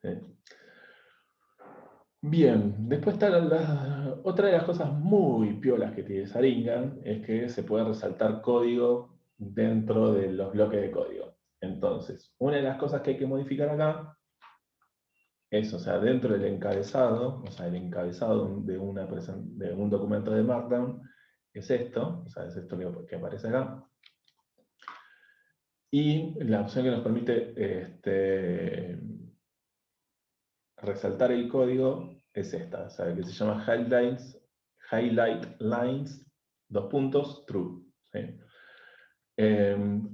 ¿Sí? Bien, después está otra de las cosas muy piolas que tiene Sharingan, es que se puede resaltar código dentro de los bloques de código. Entonces, una de las cosas que hay que modificar acá es, o sea, dentro del encabezado, o sea, el encabezado de un documento de Markdown, es esto, o sea, es esto que aparece acá. Y la opción que nos permite resaltar el código es esta, o sea, que se llama Highlight Lines, true. ¿Sí?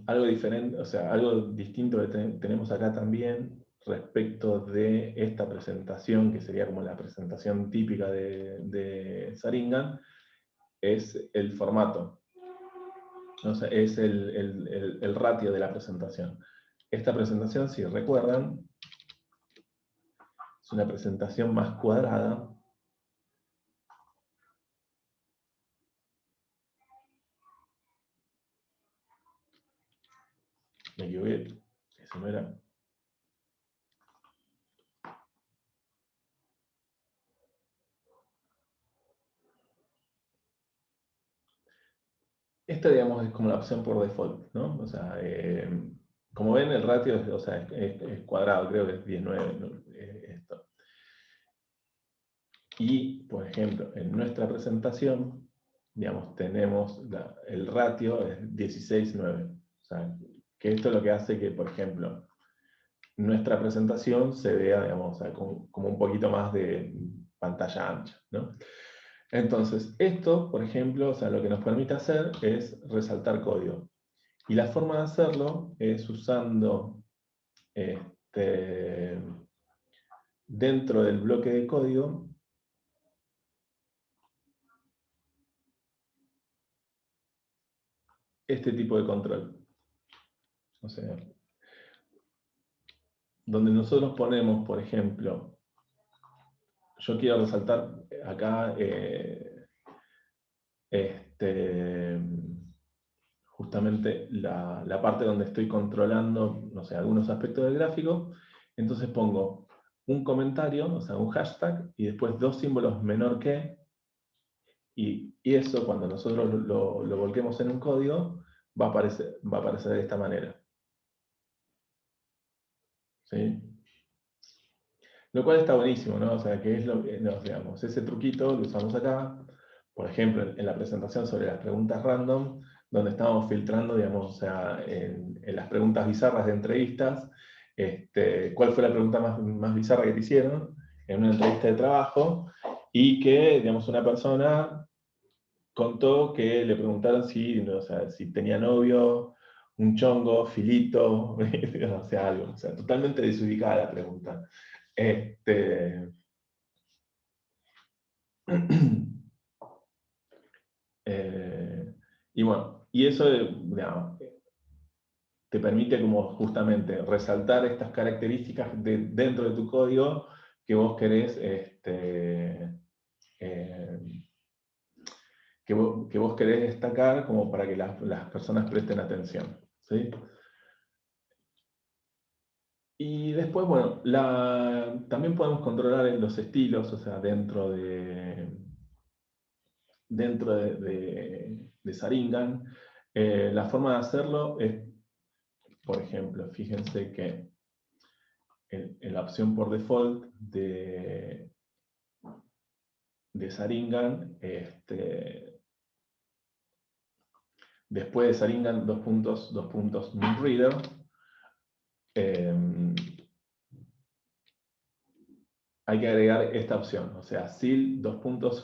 Algo diferente, o sea, algo distinto que tenemos acá también respecto de esta presentación, que sería como la presentación típica de Sharingan, es el formato. O sea, es el ratio de la presentación. Esta presentación, si recuerdan, es una presentación más cuadrada. Me equivoqué, eso no era. Esta, digamos, es como la opción por default, ¿no? O sea, como ven, el ratio o sea, es cuadrado, creo que es 19, ¿no? Esto. Y, por ejemplo, en nuestra presentación, digamos, tenemos el ratio es 16:9. O sea, que esto es lo que hace que, por ejemplo, nuestra presentación se vea, digamos, o sea, como un poquito más de pantalla ancha, ¿no? Entonces, esto, por ejemplo, o sea, lo que nos permite hacer es resaltar código. Y la forma de hacerlo es usando dentro del bloque de código este tipo de control. O sea, donde nosotros ponemos, por ejemplo, yo quiero resaltar acá justamente la parte donde estoy controlando, no sé, algunos aspectos del gráfico, entonces pongo un comentario, o sea, un hashtag, y después dos símbolos menor que, y eso cuando nosotros lo volquemos en un código, va a aparecer de esta manera. ¿Sí? Lo cual está buenísimo, ¿no? O sea, que es lo que, digamos, ese truquito lo usamos acá, por ejemplo, en la presentación sobre las preguntas random, donde estábamos filtrando, digamos, o sea, en las preguntas bizarras de entrevistas, cuál fue la pregunta más bizarra que te hicieron en una entrevista de trabajo, y que, digamos, una persona contó que le preguntaron si, o sea, si tenía novio, un chongo, filito, o sea, algo, o sea, totalmente desubicada la pregunta. Y bueno, y eso, digamos, te permite como justamente resaltar estas características dentro de tu código que vos querés, que vos querés destacar como para que las personas presten atención. ¿Sí? Y después, bueno, también podemos controlar los estilos, o sea, dentro de Saringan. La forma de hacerlo es, por ejemplo, fíjense que en la opción por default de Saringan, después de Saringan, dos puntos, MinReader, hay que agregar esta opción, o sea, sil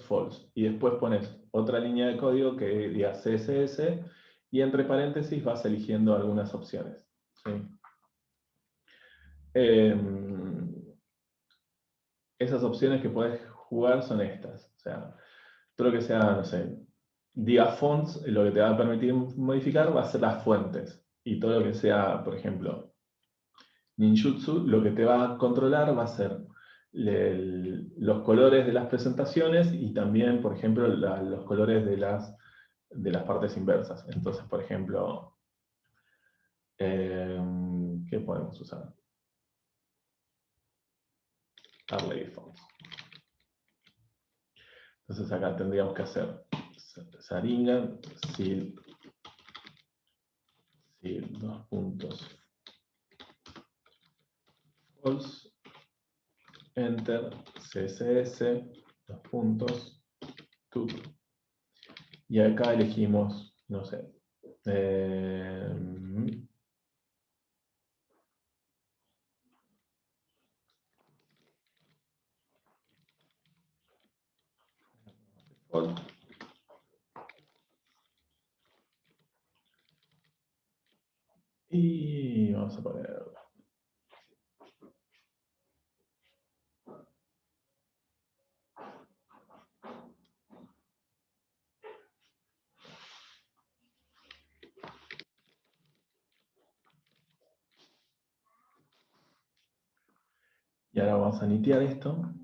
false, y después pones otra línea de código que diga CSS, y entre paréntesis vas eligiendo algunas opciones. ¿Sí? Esas opciones que podés jugar son estas, o sea, todo lo que sea, no sé, diga fonts, lo que te va a permitir modificar va a ser las fuentes, y todo lo que sea, por ejemplo, ninjutsu, lo que te va a controlar va a ser los colores de las presentaciones y también, por ejemplo, los colores de las partes inversas. Entonces, por ejemplo, ¿qué podemos usar? Array fonts. Entonces acá tendríamos que hacer Saringan, sil, dos puntos, false, enter, css, dos puntos, tut. Y acá elegimos, no sé, y vamos a poner. Y ahora vamos a nitear esto.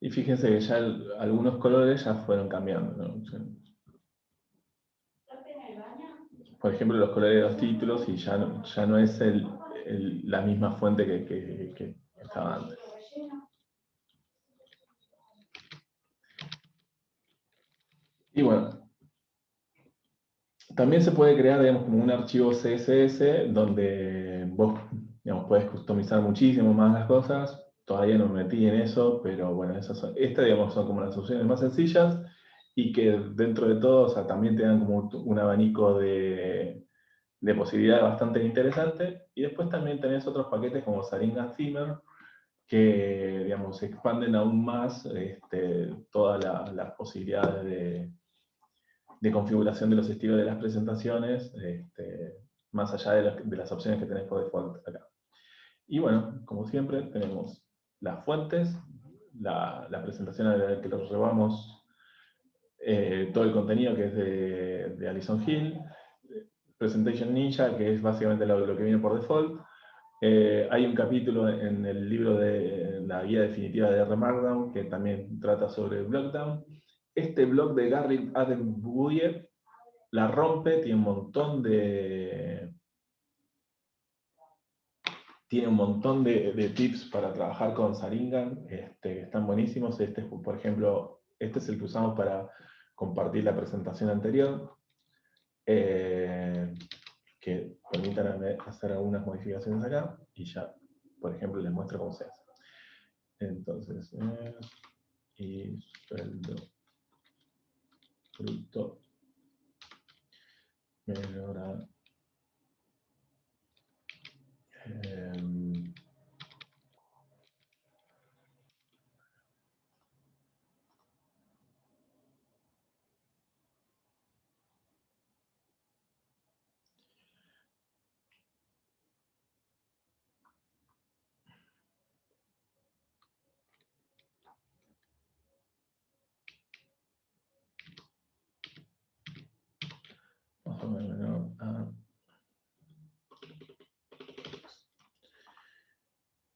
Y fíjense que ya algunos colores ya fueron cambiando, ¿no? Por ejemplo, los colores de los títulos, y ya no es la misma fuente que estaba antes. Y bueno, También se puede crear, digamos, como un archivo CSS donde vos, digamos, podés customizar muchísimo más las cosas. Todavía no me metí en eso, pero bueno, estas, digamos, son como las opciones más sencillas y que dentro de todo, o sea, también te dan como un abanico de posibilidades bastante interesante. Y después también tenés otros paquetes como Saringan Themer, que, digamos, expanden aún más todas las posibilidades de configuración de los estilos de las presentaciones, más allá de las opciones que tenés por default acá. Y bueno, como siempre, tenemos las fuentes, la presentación a la que los llevamos todo el contenido que es de Alison Hill, Presentation Ninja, que es básicamente lo que viene por default. Hay un capítulo en el libro de la guía definitiva de R Markdown que también trata sobre Blockdown. Este blog de Garrett Adenbuye la rompe, tiene un montón de tips para trabajar con Saringan, que están buenísimos. Por ejemplo, este es el que usamos para compartir la presentación anterior, que permitan hacer algunas modificaciones acá, y ya, por ejemplo, les muestro cómo se hace. Entonces, y sueldo fruto menor más o menos menor a.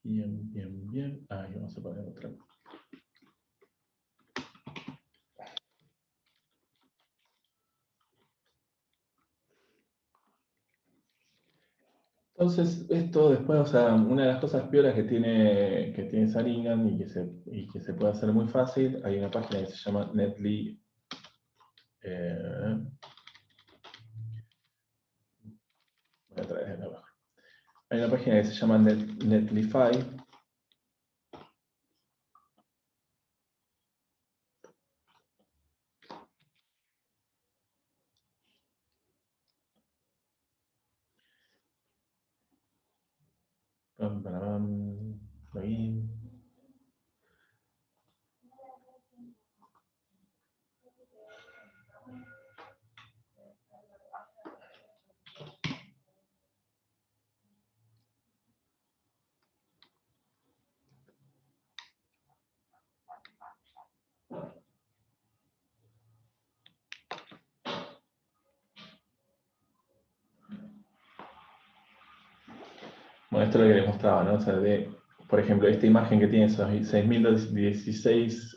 Bien, bien, bien. Ahí vamos a poner otra. Entonces, esto después, o sea, una de las cosas peores que tiene Saringan y que se puede hacer muy fácil, hay una página que se llama Netly. Voy a traer de abajo. Hay una página que se llama Netlify. Pam, pam, pam, login. Bueno, esto es lo que les mostraba, ¿no? O sea, por ejemplo, esta imagen que tiene esos 6016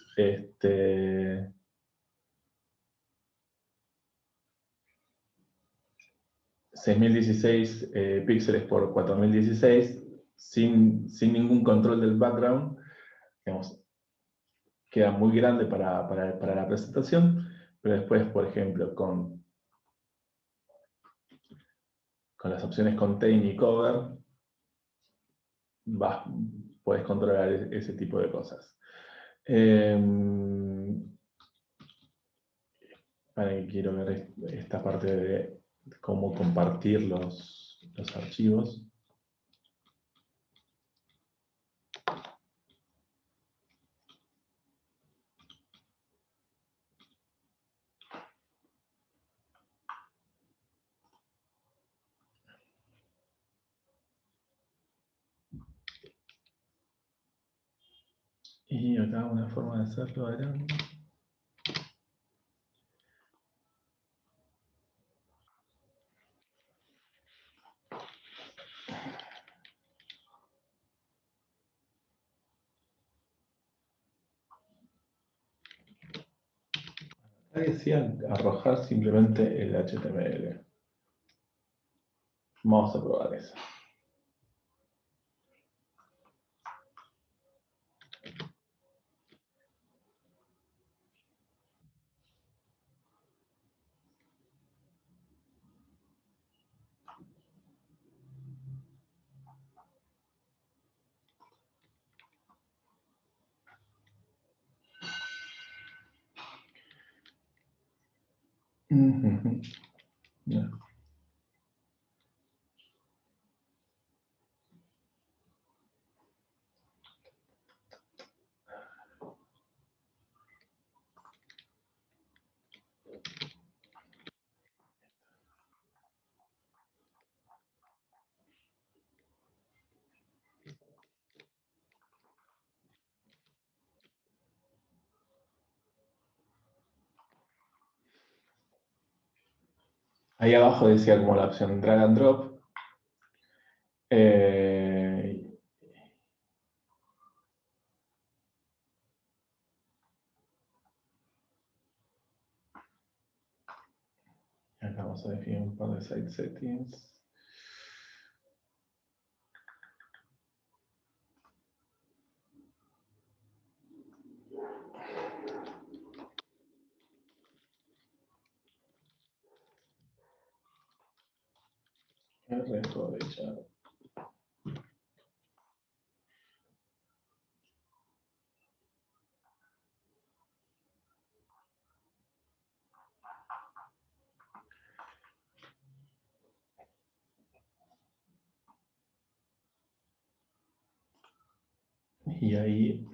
6016 píxeles por 4016, sin ningún control del background, digamos, queda muy grande para la presentación, pero después, por ejemplo, con las opciones Contain y Cover, puedes controlar ese tipo de cosas. Para que quiero ver esta parte de cómo compartir los archivos. Y acá una forma de hacerlo era. Ahí decía arrojar simplemente el HTML. Vamos a probar eso. Ujú. Ya. Ahí abajo decía como la opción drag and drop. Eh, Acá vamos a definir un par de site settings. R y ahí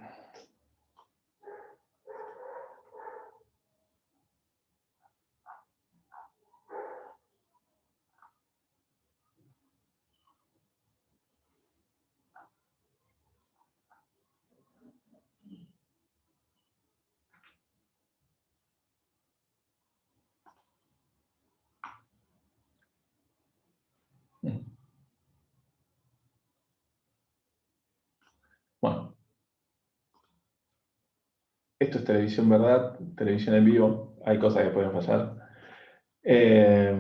bueno, esto es televisión, ¿verdad? Televisión en vivo. Hay cosas que pueden fallar. Eh,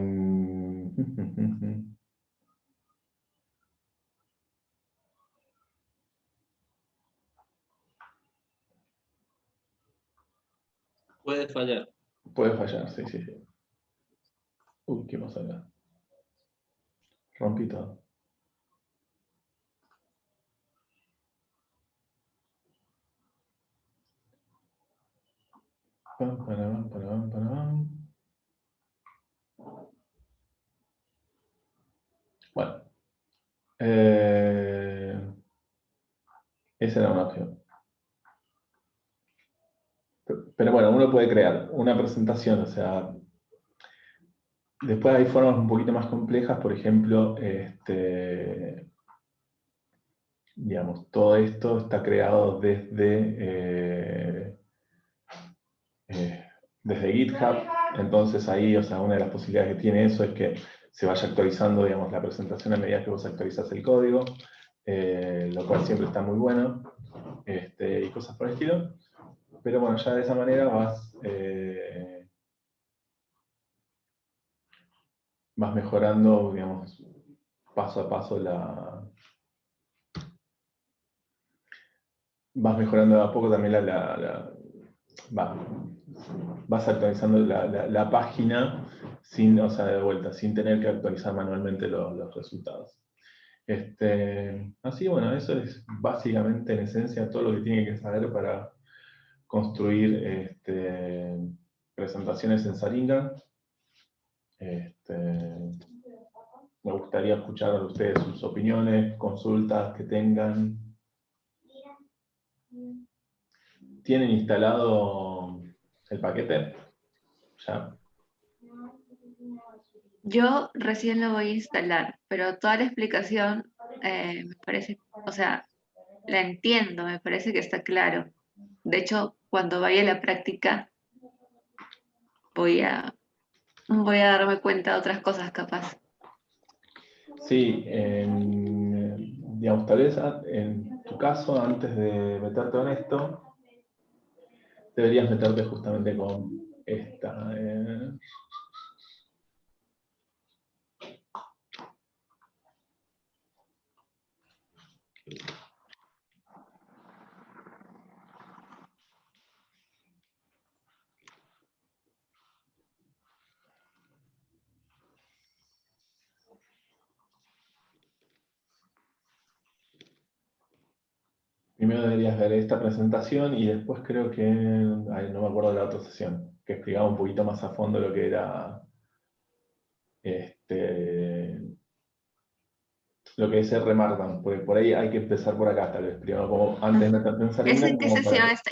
Puede fallar. Puede fallar, sí, sí, sí. Uy, ¿qué pasa acá? Rompí todo. Pam, param, param, param. Bueno, esa era una opción. Pero bueno, uno puede crear una presentación, o sea, después hay formas un poquito más complejas, por ejemplo, digamos, todo esto está creado desde GitHub, entonces ahí, o sea, una de las posibilidades que tiene eso es que se vaya actualizando, digamos, la presentación a medida que vos actualizas el código, lo cual siempre está muy bueno, y cosas por el estilo. Pero bueno, ya de esa manera vas mejorando, digamos, paso a paso vas mejorando de a poco también va- vas actualizando la página sin, o sea, de vuelta, sin tener que actualizar manualmente los resultados. Así, bueno, eso es básicamente en esencia todo lo que tiene que saber para construir presentaciones en Saringa. Me gustaría escuchar de ustedes sus opiniones, consultas que tengan. ¿Tienen instalado el paquete? Ya. Yo recién lo voy a instalar, pero toda la explicación me parece, o sea, la entiendo, me parece que está claro. De hecho, cuando vaya a la práctica, voy a, voy a darme cuenta de otras cosas capaz. Sí, digamos, tal vez en tu caso, antes de meterte en esto, deberías meterte justamente con esta. Primero deberías ver esta presentación y después creo que, ay, no me acuerdo de la otra sesión. que explicaba un poquito más a fondo lo que era lo que es R Markdown, porque por ahí hay que empezar por acá, tal vez, primero, como antes de meterte en ¿Es Saringan, en qué como para sesión que... está?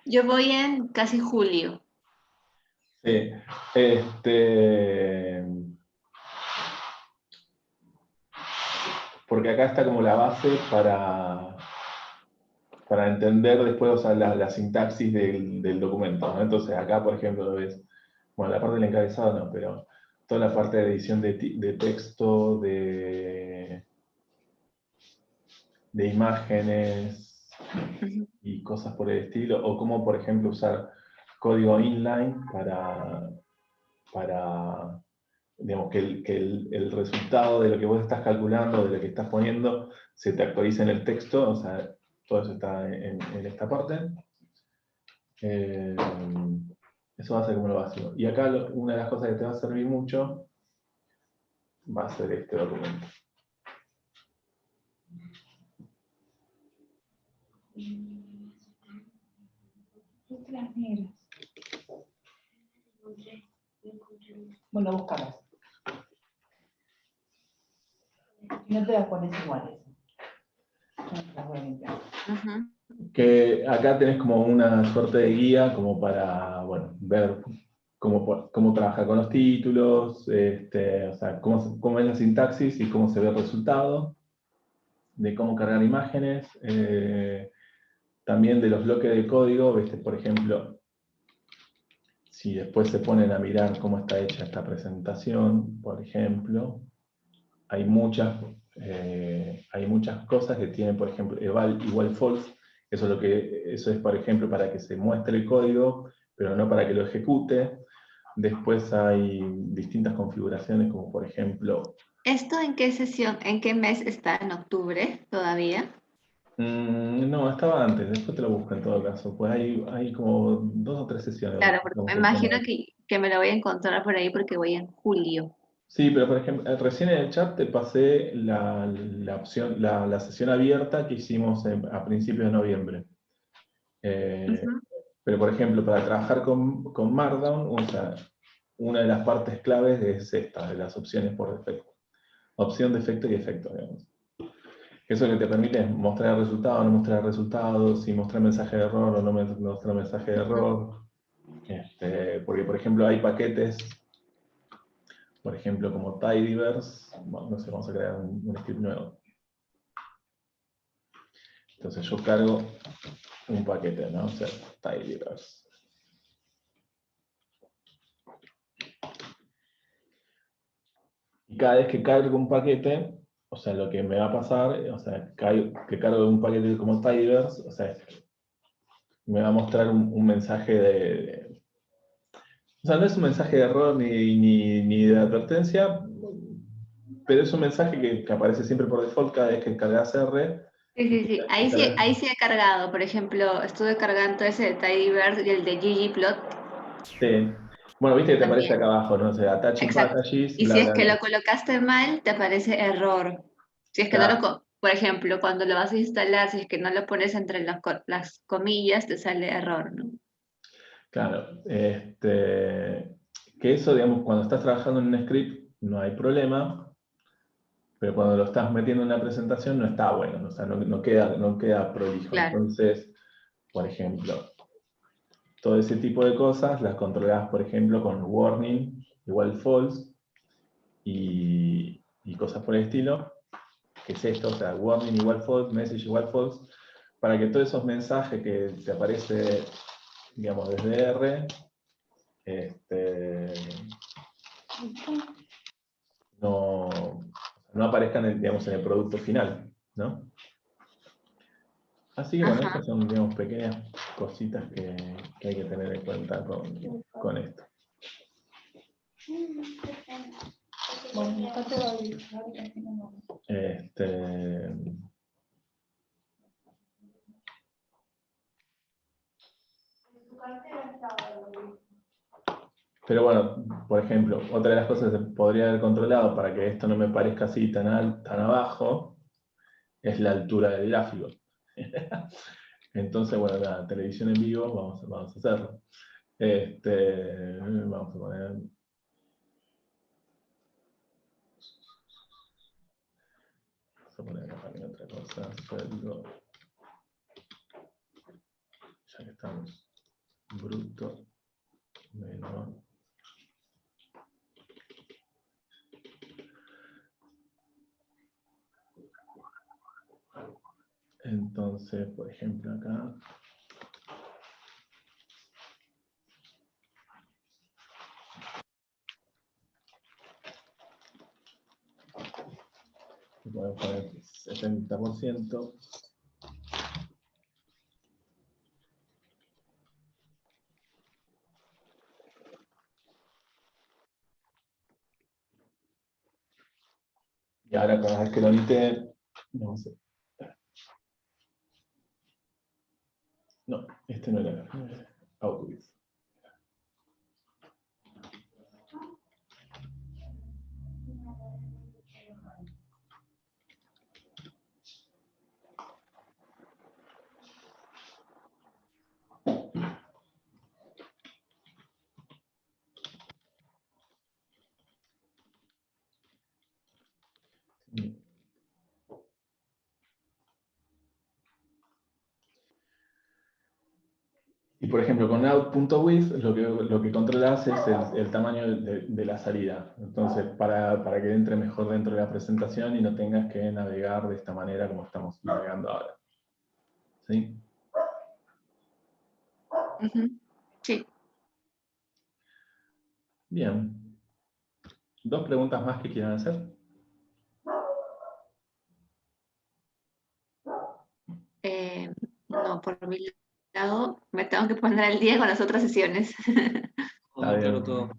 Yo voy en casi julio. Sí, porque acá está como la base para entender después, o sea, la sintaxis del documento, ¿no? Entonces acá, por ejemplo, lo ves, bueno, la parte del encabezado no, pero toda la parte de edición de texto, de imágenes Ujú. y cosas por el estilo, o cómo, por ejemplo, usar código inline para digamos, que el resultado de lo que vos estás calculando, de lo que estás poniendo, se te actualice en el texto, o sea, todo eso está en esta parte. Eso va a ser como lo básico. Y acá una de las cosas que te va a servir mucho va a ser este documento. Letras negras. Bueno, búscalas. Y no te las pones iguales. No te las voy a limpiar. Ujú. Que acá tenés como una suerte de guía como para, bueno, ver cómo trabaja con los títulos, o sea, cómo es la sintaxis y cómo se ve el resultado, de cómo cargar imágenes, también de los bloques de código, ¿viste? Por ejemplo, si después se ponen a mirar cómo está hecha esta presentación, por ejemplo, hay muchas cosas que tienen, por ejemplo, eval igual false. Eso es, por ejemplo, para que se muestre el código, pero no para que lo ejecute. Después hay distintas configuraciones, como por ejemplo... ¿Esto en qué sesión, en qué mes está? ¿En octubre todavía? No, estaba antes, después te lo busco en todo caso. Pues hay como 2 o 3 sesiones donde Claro, porque explicamos me el tema. imagino que me lo voy a encontrar por ahí porque voy en julio. Sí, pero por ejemplo, recién en el chat te pasé la opción, la sesión abierta que hicimos a principios de noviembre. Ujú. Pero por ejemplo, para trabajar con Markdown, o sea, una de las partes claves es esta, de las opciones por defecto. Opción, defecto y efecto, digamos. Eso lo que te permite es mostrar el resultado, no mostrar el resultado, si mostrar mensaje de error o no mostrar mensaje de error. Porque, por ejemplo, hay paquetes, por ejemplo, como tidyverse. Bueno, no sé, vamos a crear un script nuevo. Entonces yo cargo un paquete, ¿no? O sea, tidyverse. Y cada vez que cargo un paquete, o sea, lo que me va a pasar, o sea, que cargo un paquete como tidyverse, o sea, me va a mostrar un mensaje o sea, no es un mensaje de error ni de advertencia, pero es un mensaje que aparece siempre por default cada vez que cargas R. Sí, sí, sí. Ahí sí he cargado. Por ejemplo, estuve cargando ese de tidyverse y el de ggplot Sí. Bueno, viste que te aparece también. acá abajo, ¿no? O sea, attaching Exacto. packages, Y bla, si es bla, que bla. lo colocaste mal, te aparece error. Si es que no Claro, por ejemplo, cuando lo vas a instalar, si es que no lo pones entre las comillas, te sale error, ¿no? claro. Que eso, digamos, cuando estás trabajando en un script no hay problema, pero cuando lo estás metiendo en una presentación no está bueno, o sea, no queda prolijo. Claro. Entonces, por ejemplo, todo ese tipo de cosas las controlas, por ejemplo, con warning igual false y cosas por el estilo, que es esto, o sea, warning igual false, message igual false, para que todos esos mensajes que te aparece, digamos, desde R, no aparezcan, digamos, en el producto final, ¿no? Así que bueno, Ajá. estas son, digamos, pequeñas cositas que hay que tener en cuenta con esto. Bueno, buscate ahorita que no. Pero bueno, por ejemplo, otra de las cosas que podría haber controlado para que esto no me parezca así tan abajo es la altura del gráfico. Entonces, bueno, la televisión en vivo vamos a hacerlo. Vamos a poner... Vamos a poner acá también otra cosa, sueldo. Ya que estamos, bruto, menor. Entonces, por ejemplo, acá. Voy a poner 70%. Y ahora cada vez que lo edite, vamos a... No, este no era Outwith. Y por ejemplo, con out.with lo que controlas es el tamaño de la salida. Entonces, para que entre mejor dentro de la presentación y no tengas que navegar de esta manera como estamos navegando ahora. ¿Sí? Sí. Bien. ¿Dos preguntas más que quieran hacer? No, por mi lado, me tengo que poner al día con las otras sesiones. Está Claro, bien. todo.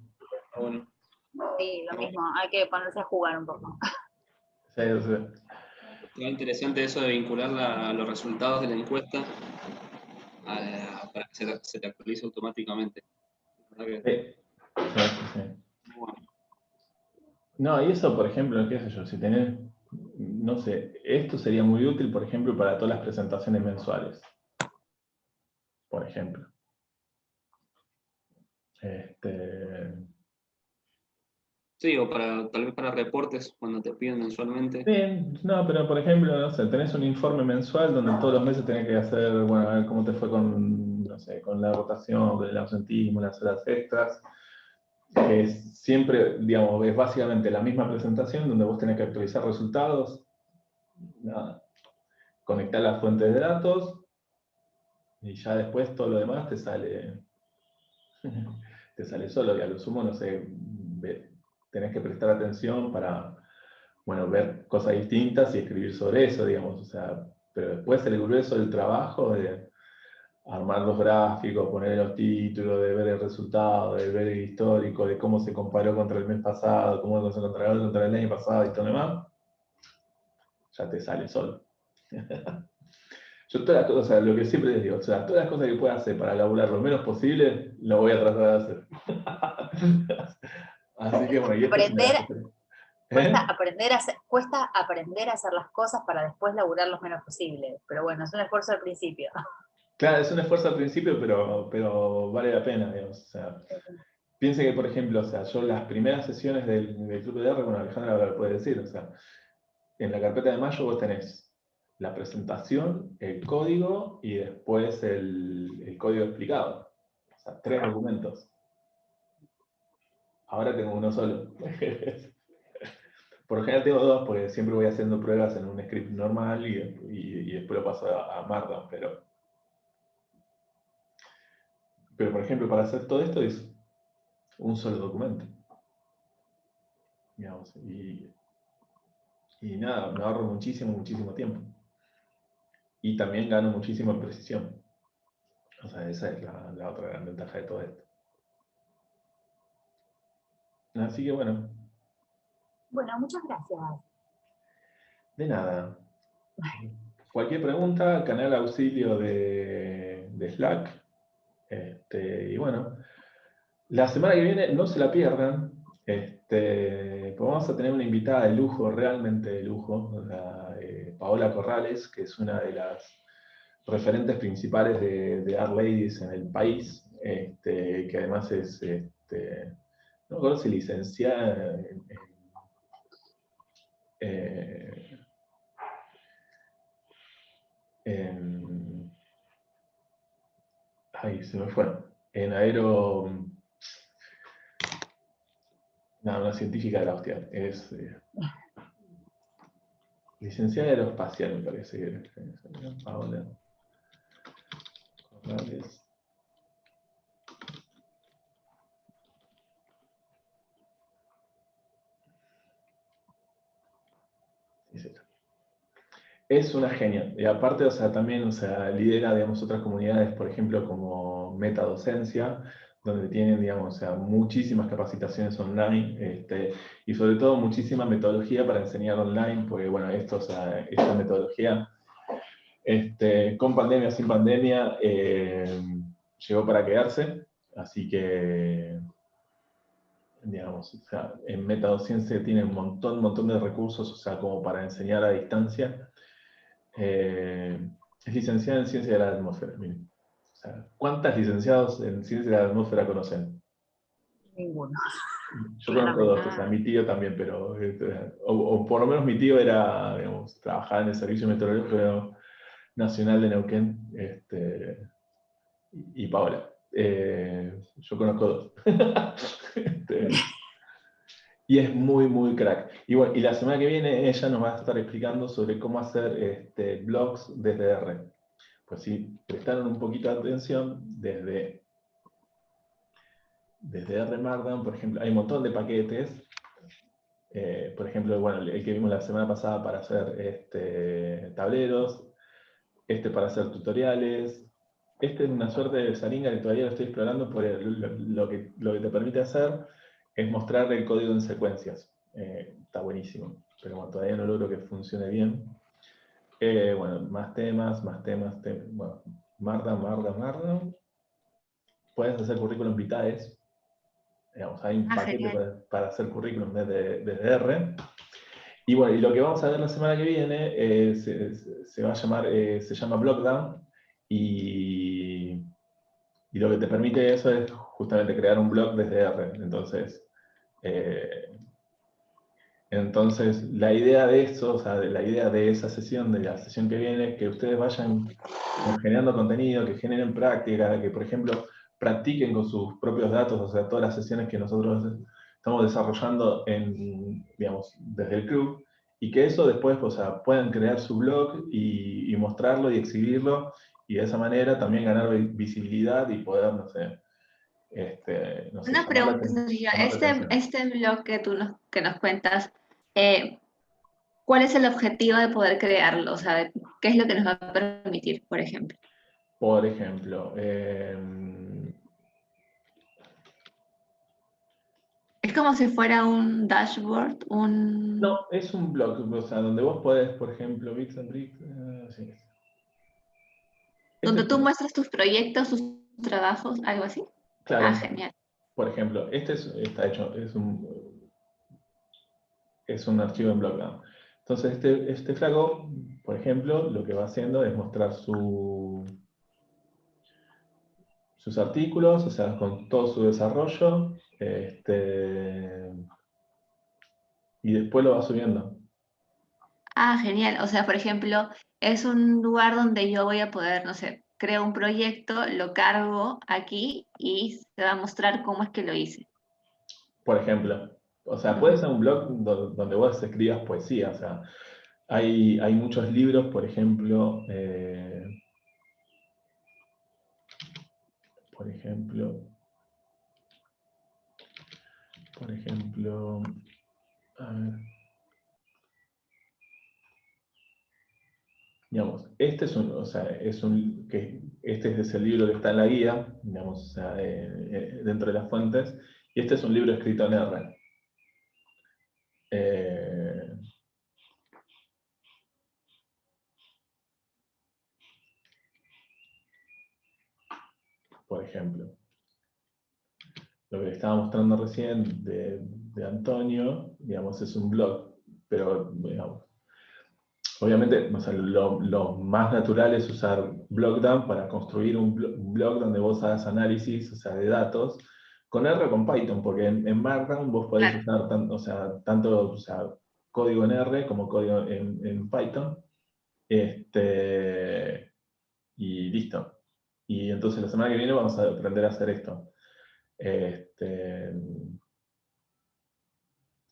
Bueno, Sí, lo mismo, hay que ponerse a jugar un poco. Sí, sí. está interesante eso de vincular los resultados de la encuesta para que se te actualice automáticamente. La verdad que Sí. muy bueno. No, y eso, por ejemplo, qué sé yo, si tenés, no sé, esto sería muy útil, por ejemplo, para todas las presentaciones mensuales. Por ejemplo. Sí, o tal vez para reportes cuando te piden mensualmente. Sí, no, pero por ejemplo, no sé, tenés un informe mensual donde todos los meses tenés que hacer, bueno, a ver cómo te fue con, no sé, con la rotación, con el ausentismo, las horas extras. Es siempre, digamos, es básicamente la misma presentación donde vos tenés que actualizar resultados, nada, conectar las fuentes de datos y ya después todo lo demás te sale solo y a lo sumo, no sé, tenés que prestar atención para, bueno, ver cosas distintas y escribir sobre eso, digamos, o sea, pero después el grueso del trabajo de armar los gráficos, poner los títulos, de ver el resultado, de ver el histórico, de cómo se comparó contra el mes pasado, cómo se comparó contra el año pasado y todo lo demás, ya te sale solo. Yo todas las cosas, o sea, lo que siempre les digo, o sea, todas las cosas que pueda hacer para laburar lo menos posible, lo voy a tratar de hacer. Así que bueno, y esto es una de las cosas. Cuesta aprender a hacer las cosas para después laburar lo menos posible. Pero bueno, es un esfuerzo al principio. Claro, es un esfuerzo al principio, pero vale la pena, digamos. O sea, piense que, por ejemplo, o sea, yo las primeras sesiones del Club de R, bueno, Alejandra lo puede decir, o sea, en la carpeta de mayo vos tenés la presentación, el código y después el código explicado. O sea, 3 documentos. Ahora tengo uno solo. Por lo general tengo 2 porque siempre voy haciendo pruebas en un script normal y después lo paso a Markdown, pero por ejemplo, para hacer todo esto es un solo documento. Digamos, y nada, me ahorro muchísimo tiempo. Y también gano muchísimo en precisión. O sea, esa es la otra gran ventaja de todo esto. Así que bueno, Bueno, muchas gracias. de nada. Cualquier pregunta, canal auxilio de Slack. Y bueno, la semana que viene no se la pierdan. Pues vamos a tener una invitada de lujo, realmente de lujo, Paola Corrales, que es una de las referentes principales de Art Ladies en el país, que además es, no me acuerdo si licenciada ay, se me fue, en no, una científica de la hostia, es licenciada en aeroespacial, me parece que es Paola Corrales. Es una genia. Y aparte, o sea, también, o sea, lidera, digamos, otras comunidades, por ejemplo, como Metadocencia, donde tienen, digamos, o sea, muchísimas capacitaciones online, y sobre todo muchísima metodología para enseñar online, porque, bueno, esto, o sea, esta metodología, con pandemia, sin pandemia, llegó para quedarse, así que, digamos, o sea, en Metadocencia tiene un montón de recursos, o sea, como para enseñar a distancia. Es licenciada en Ciencia de la Atmósfera. Miren. O sea, ¿cuántas licenciados en Ciencia de la Atmósfera conocen? Ninguno. Yo conozco dos, o sea, Ah, mi tío también, pero, o por lo menos mi tío era, digamos, trabajaba en el Servicio Meteorológico Nacional de Neuquén, y Paola. Yo conozco dos. Y es muy crack. Y bueno, y la semana que viene ella nos va a estar explicando sobre cómo hacer blogs desde R. Pues si prestaron un poquito de atención, desde R Markdown, por ejemplo, hay un montón de paquetes. Por ejemplo, bueno, el que vimos la semana pasada para hacer tableros, para hacer tutoriales. Es una suerte de Saringa que todavía lo estoy explorando, porque lo que te permite hacer es mostrar el código en secuencias. Está buenísimo, pero bueno, todavía no logro que funcione bien. Bueno, más temas. Bueno, Markdown. Puedes hacer currículum vitae. Digamos, hay un paquete genial. para hacer currículum desde R. Y bueno, y lo que vamos a ver la semana que viene se va a llamar, se llama Blockdown, y lo que te permite eso es justamente crear un blog desde R. Entonces, la idea de eso, o sea, la idea de esa sesión, de la sesión que viene, es que ustedes vayan generando contenido, que generen práctica, que, por ejemplo, practiquen con sus propios datos, o sea, todas las sesiones que nosotros estamos desarrollando digamos, desde el club, y que eso después, o sea, puedan crear su blog y mostrarlo y exhibirlo, y de esa manera también ganar visibilidad y poder, no sé, Una llamar pregunta, Sergio. llamar la atención. Este blog que nos cuentas, ¿cuál es el objetivo de poder crearlo? O sea, ¿qué es lo que nos va a permitir, por ejemplo? Por ejemplo, Es como si fuera un dashboard, no, es un blog, o sea, donde vos podés, por ejemplo, Bits and Bricks, sí. donde Es tú muestras tus proyectos, tus trabajos, algo así. Ah, claro, genial. por ejemplo, está hecho, es un archivo en Blockdown. Entonces, este flaco, por ejemplo, lo que va haciendo es mostrar sus artículos, o sea, con todo su desarrollo, y después lo va subiendo. Ah, genial. O sea, por ejemplo, es un lugar donde yo voy a poder, no sé, creo un proyecto, lo cargo aquí y se va a mostrar cómo es que lo hice. Por ejemplo, o sea, puede Ujú. ser un blog donde vos escribas poesía, o sea, hay muchos libros, por ejemplo, por ejemplo, a ver, digamos, o sea, este es el libro que está en la guía, digamos, o sea, dentro de las fuentes, y este es un libro escrito en R. Eh, por ejemplo, lo que le estaba mostrando recién de Antonio, digamos, es un blog, pero, digamos, obviamente, o sea, lo más natural es usar Blockdown para construir un blog donde vos hagas análisis, o sea, de datos, con R o con Python, porque en Markdown vos podés Claro. usar tanto o sea, código en R como código en Python, y listo. Y entonces la semana que viene vamos a aprender a hacer esto.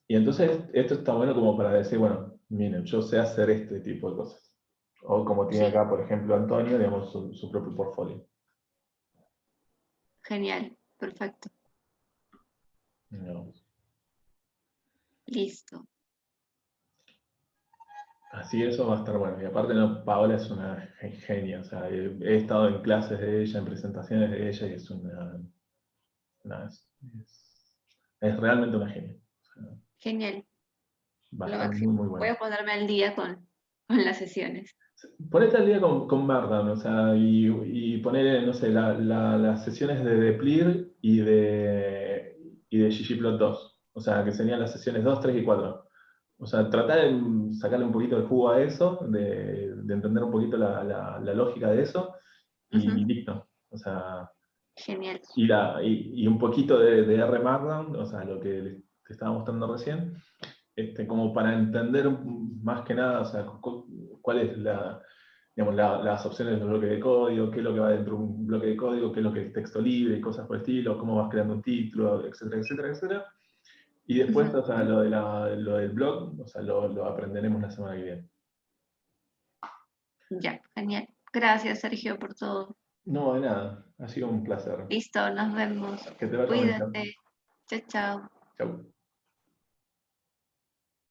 Y entonces esto está bueno como para decir, bueno, miren, yo sé hacer este tipo de cosas. O como tiene Sí, acá, por ejemplo, Antonio, digamos, su propio portfolio. genial, perfecto, Digamos. listo. Así eso va a estar bueno. Y aparte, no, Paola es una genia. O sea, he estado en clases de ella, en presentaciones de ella, y es es realmente una genia. O sea, Genial, va a lo estar muy, máximo. muy Voy bueno. a ponerme al día con las sesiones. Ponete al día con Markdown, o sea, y poner, no sé, las sesiones de Deplir y de ggplot 2. O sea, que serían las sesiones 2, 3 y 4. O sea, tratar de sacarle un poquito de jugo a eso, de entender un poquito la lógica de eso, y Ujú, listo. O sea, genial. y un poquito de R Markdown, o sea, lo que te estaba mostrando recién, como para entender más que nada, o sea, cuál es digamos, las opciones del bloque de código, qué es lo que va dentro de un bloque de código, qué es lo que es texto libre y cosas por el estilo, cómo vas creando un título, etcétera, etcétera, etcétera. Y después, o Ujú. sea, lo del blog, o sea, lo aprenderemos la semana que viene. Ya, genial. Gracias, Sergio, por todo. No, de nada, ha sido un placer. Listo, nos vemos. Que te vaya bonito. Cuídate. Chao, chao. Chau.